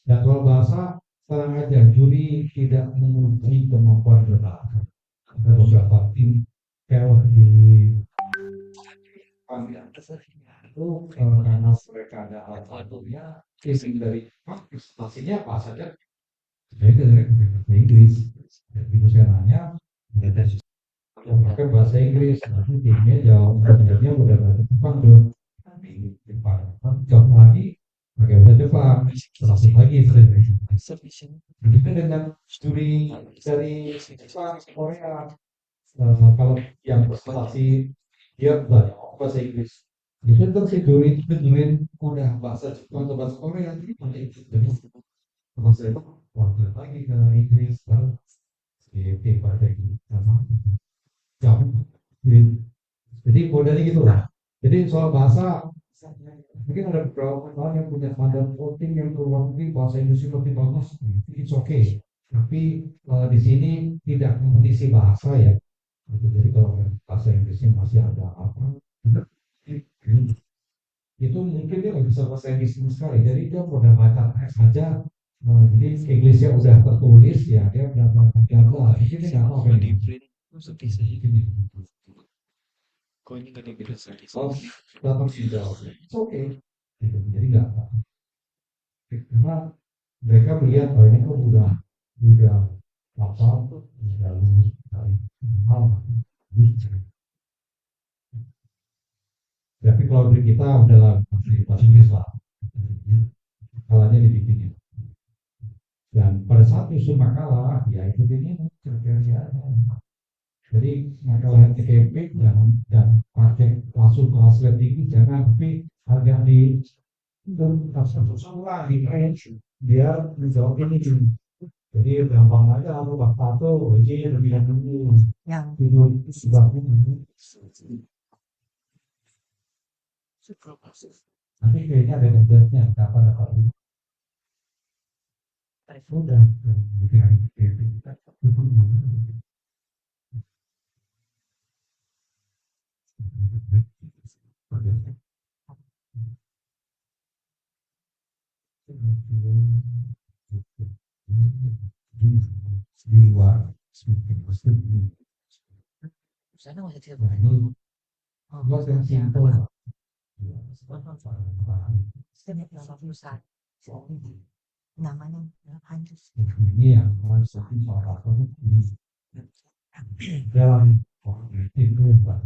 Dan kalau bahasa terang aja, juri tidak menguji kemampuan berbahasa. Ada beberapa tim kayak di itu karena mereka ada alat-alatnya, tim dari presentasinya apa saja, saya dari Inggris. Begitu saya nanya, yang pakai bahasa Inggris, nanti timnya jawab sebenarnya udah bahasa Jepang tuh di Jepang. Jawab lagi pakai bahasa Jepang, langsung lagi begitu dengan studi dari Jepang, Korea. Kalau yang presentasi dia banyak bahasa Inggris. Itu kan si juri itu juri udah bahasa Jepang atau bahasa Korea, jadi pakai itu jadi bahasa itu waktu lagi ke Inggris, lalu si bahasa Inggris sama. Jadi modelnya gitu lah. Jadi soal bahasa mungkin ada beberapa orang yang punya standar voting yang keluar negeri bahasa Indonesia lebih bagus, it's okay. Tapi di sini tidak kompetisi bahasa ya. Jadi kalau bahasa Inggrisnya masih ada apa, itu mungkin dia nggak bisa bahasa Inggris sama sekali. Jadi dia udah baca teks saja. Jadi Inggrisnya udah tertulis ya dia udah baca jago. Ini dia nggak mau Kalau kan? di print sedih sih. Ini. Kok ini gak dibilang sedih Oh, sih? dapat tidak? It's okay. Gitu. Jadi nggak karena mereka melihat oh ini kok udah apa udah lulus dari hal Tapi kalau di kita udahlah bahasa Inggris lah. Makalahnya dibikin. Dan pada saat nyusun makalah, ya ikutin ini kriteria. Jadi makalah TKP jangan pakai langsung ke hasil tinggi, jangan, tapi agak di semua di range biar menjawab ini. Jadi gampang aja aku bakal tuh, jadi lebih dulu Yang itu sebabnya. Nanti kayaknya ada deadline-nya kapan dapat ini. Sudah, di hari kita di luar sana masih tidak nah boleh. ini buat yang simple lah. Setiap 81 namanya hancur. Ini yang harus soal apa ini dalam itu Pak.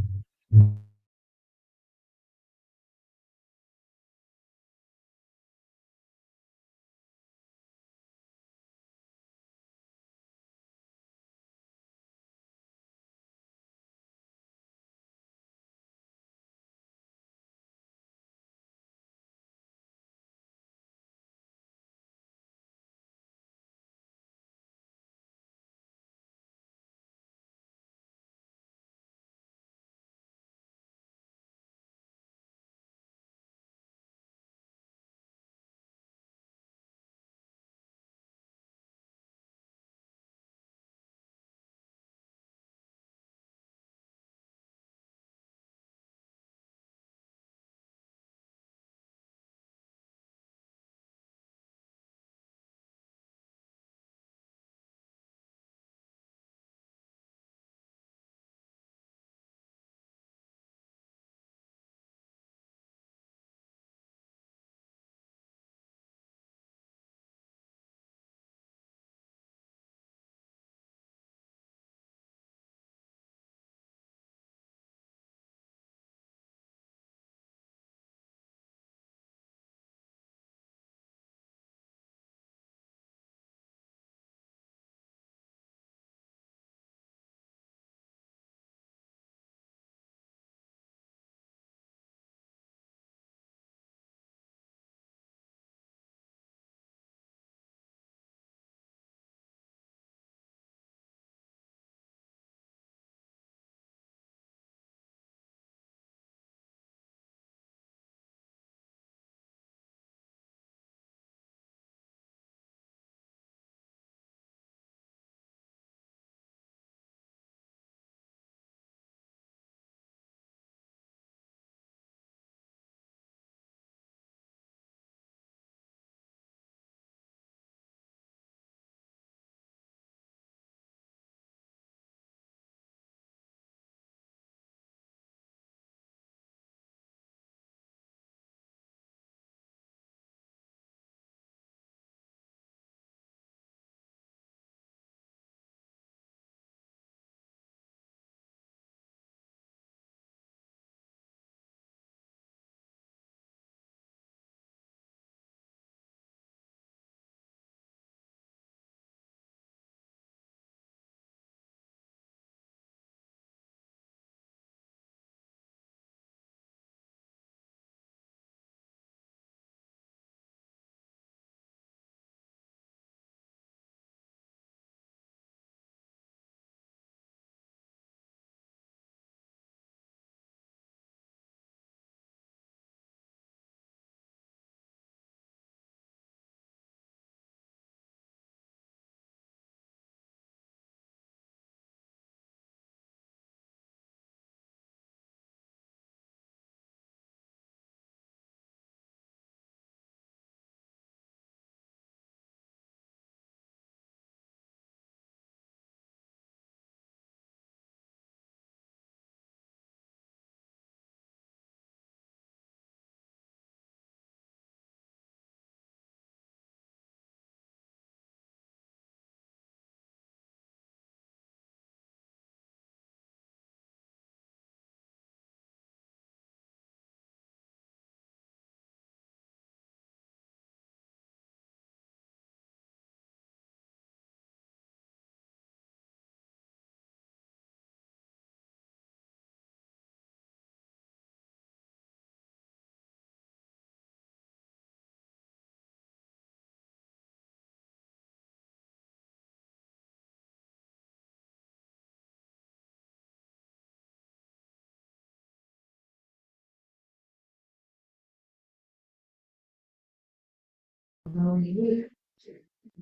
Kalau ini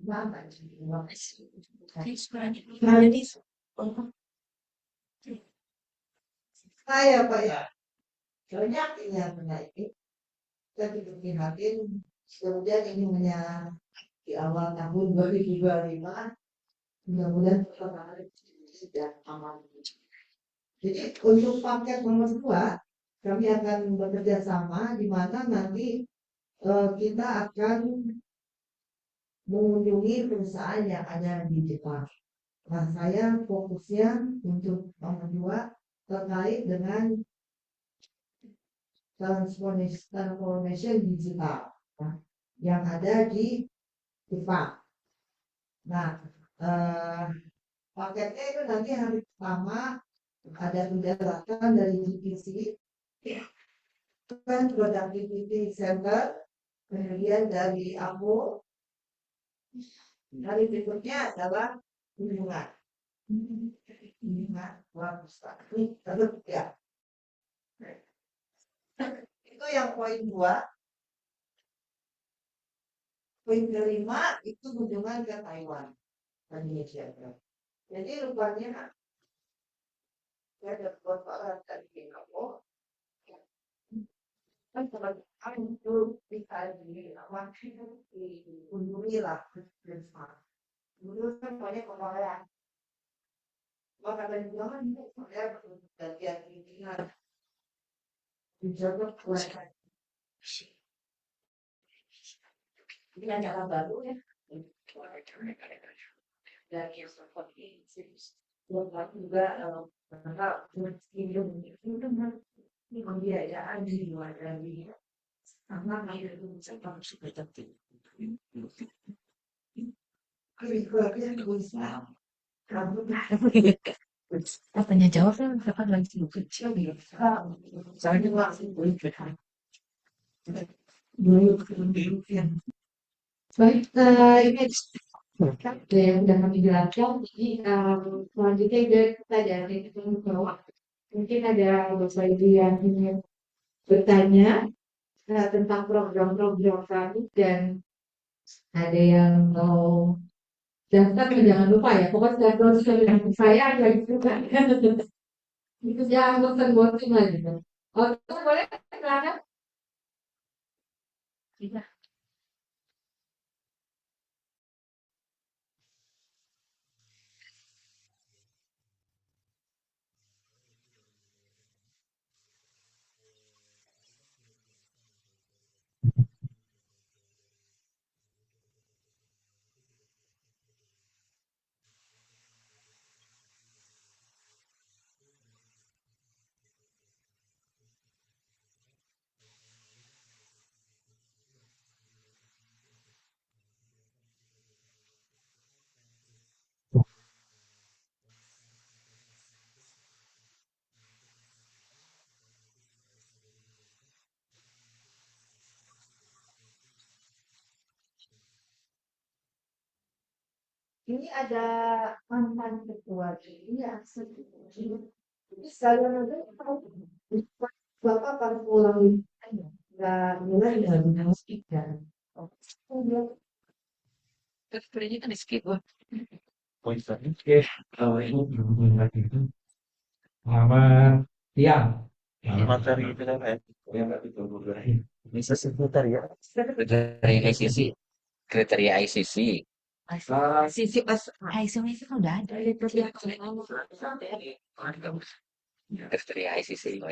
apa sih? Jadi Saya Pak ya, banyak ini yang menaiki. Kita tidak prihatin. Kemudian ini hanya di awal tahun 2025. Mudah-mudahan perkembangan sudah aman. Jadi untuk paket nomor 2, kami akan bekerja sama di mana nanti kita akan mengunjungi perusahaan yang ada di Jepang. Nah, saya fokusnya untuk nomor 2 terkait dengan transformation digital, nah, yang ada di Jepang. Nah, paketnya itu nanti hari pertama ada penjelasan dari GPC, kan Productivity Center, kemudian dari AMO. Hari berikutnya adalah hubungan Wapusta. Ini tetap ya. Itu yang poin 2. Poin kelima itu hubungan ke Taiwan, Indonesia. Jadi rupanya saya ada persoalan dari Singapura. Kan teman-teman itu bisa dikunjungi lah bersama. Dulu kan banyak orang maka dari zaman ini saya bagian pimpinan dijaga kuasa. Ini acara baru ya. Dan yang seperti juga ini pembiayaan di luar dari karena itu saya sudah cantik. katanya jawab kan kapan lagi kecil ya. Saya langsung berpikir. Dulu kemudian. Baik, ini yang sudah kami jelaskan. Jadi selanjutnya kita dari bawah. Mungkin ada Bapak Ibu yang ingin bertanya tentang program-program kami dan ada yang mau daftar, jangan lupa ya. Pokoknya daftar dengan saya aja gitu kan. Itu jangan bosan-bosan lah gitu. Oke, boleh silakan. Iya. Ini ada mantan ketua ini asli. Jadi sekalian aja Bapak akan ulangi nggak mulai dari dan Kerjanya kan di skip wah. Poin tadi. Oke, kalau itu berhubungan lagi itu selamat siang. Materi itu kan ya. Yang tadi berhubungan. Bisa seputar ya. Kriteria ICC. Kriteria ICC. Sisi pas ISO itu kan udah ada. Kriteria ICC.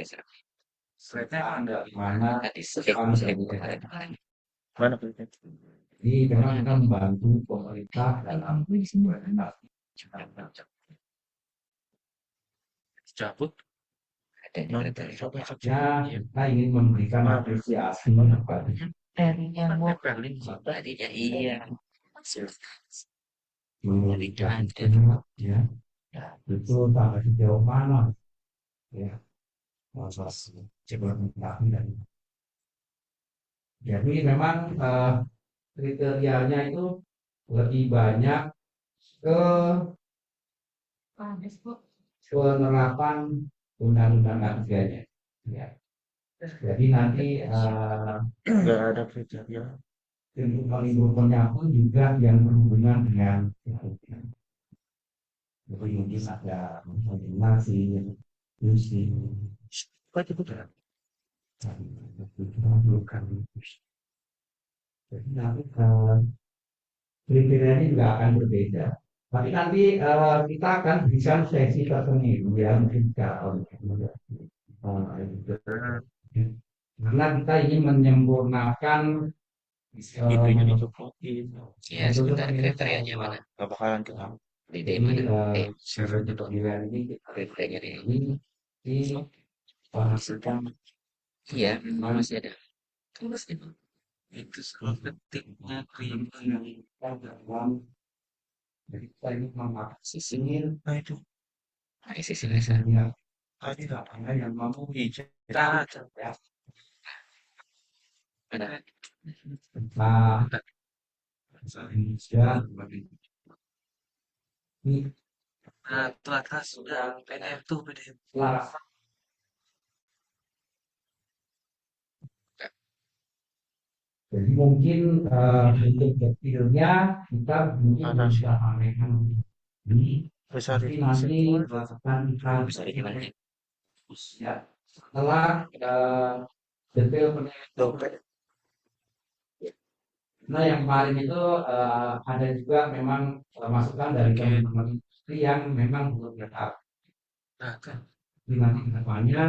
Slide-nya ada Mana Tadi skip 1000 kemarin. mana klipnya? ini memang kita membantu pemerintah dalam Gue di sini. Cabut. Ada di kriteria. Coba ya kita ingin memberikan apresiasi kepada Dari yang mau Berlin. Tadinya iya. memberikan ya itu sampai sejauh mana ya proses implementasi dan jadi memang kriterianya itu lebih banyak ke penerapan undang-undang ketiganya ya. Jadi nanti Nggak ada kriteria. Untuk lingkungannya pun juga yang berhubungan dengan jadi mungkin ada koordinasi, diskusi, jadi nanti kriterianya juga akan berbeda. Tapi nanti kita akan berikan sesi tertentu ya mungkin karena kita ingin menyempurnakan Itu yang dicopotin. Iya, sebentar kriterianya mana? Gak bakalan ketemu. Di mana? pemilihan ini kriterianya ini Sedang Iya, masih ada. Kan masih ada. itu salah ketiknya kelima. dalam jadi kita ini memakai sisir Nah itu Isi sini saya. ya tadi katanya yang mampu hijau. ya Ada. nah Indonesia ini Nah, itu atas sudah PDF tuh PDF. selaras jadi mungkin untuk detailnya kita mungkin Mana sih? bisa sampaikan di Besar tapi itu nanti bisa akan kita Bisa gimana? ya setelah detail penelitian dompet. nah yang kemarin itu ada juga memang masukan dari teman-teman industri yang memang belum tetap Nah kan di nanti kedepannya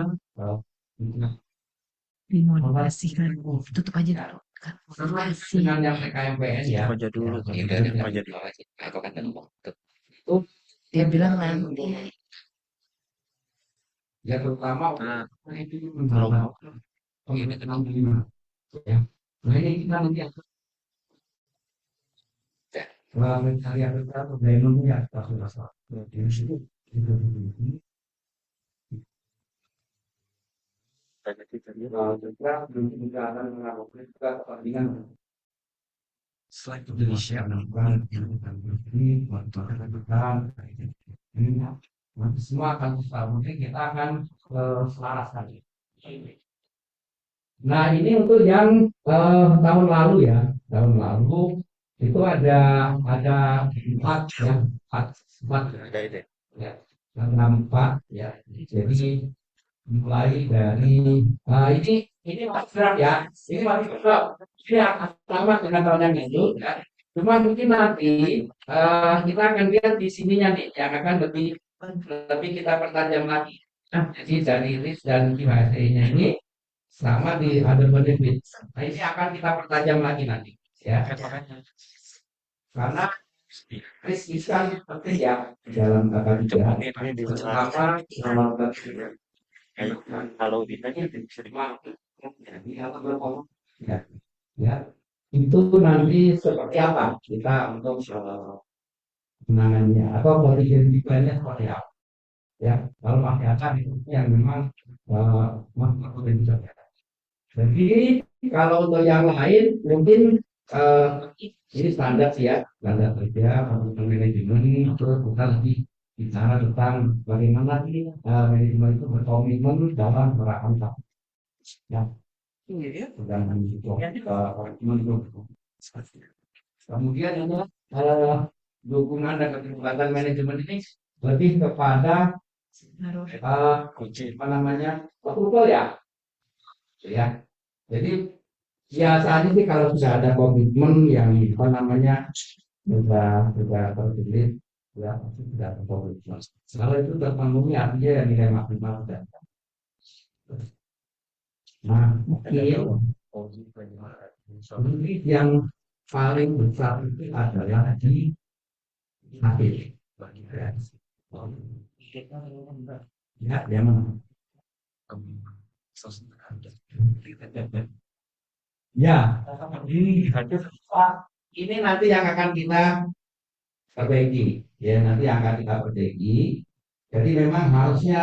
dimodifikasikan tutup aja dulu kan modifikasi dengan yang PKMPN ya aja dulu. Ya udah, udah. Aja dulu. Aku kan ngomong. Tuh. dia bilang nanti ya terutama Nah, itu kalau mau pengiriman lima ya nah ini kita nanti akan mencari apa problemnya ya masalah di situ itu banyak kita lihat. juga belum juga akan melakukan juga kepentingan selain Indonesia melakukan yang ini bantuan ini nanti semua akan mungkin kita akan selaras lagi. Nah ini untuk yang tahun lalu ya tahun lalu itu ada empat ya empat Ada ide. ya ada empat ya jadi mulai dari ini masih draft ya ini masih draft ini akan sama dengan tahun yang itu ya cuma mungkin nanti kita akan lihat di sininya nih yang akan lebih kita pertajam lagi nah, jadi dari list dan QHC-nya ini sama di other benefit nah ini akan kita pertajam lagi nanti ya Kan makanya karena risk itu kan penting ya dalam tata cuma kerja ini di terutama nomor kalau ditanya bisa ya, ya itu nanti seperti apa kita untuk menangannya atau kontingensi plannya seperti apa ya kalau pakai akar itu yang memang jadi kalau untuk yang lain mungkin ini standar sih ya standar kerja untuk manajemen terus kita lebih bicara tentang bagaimana manajemen itu berkomitmen dalam merakamkan ya dan kemudian ini dukungan dan keterlibatan manajemen ini lebih kepada harus kunci. apa namanya approval ya jadi biasanya sih kalau sudah ada komitmen yang apa namanya sudah tertulis ya pasti sudah terkomitmen kalau itu terpenuhi artinya yang nilai maksimal dan nah mungkin yang paling besar itu adalah di hati bagi kreasi ya dia mana ya ini nanti yang akan kita perbaiki ya nanti yang akan kita perbaiki jadi memang harusnya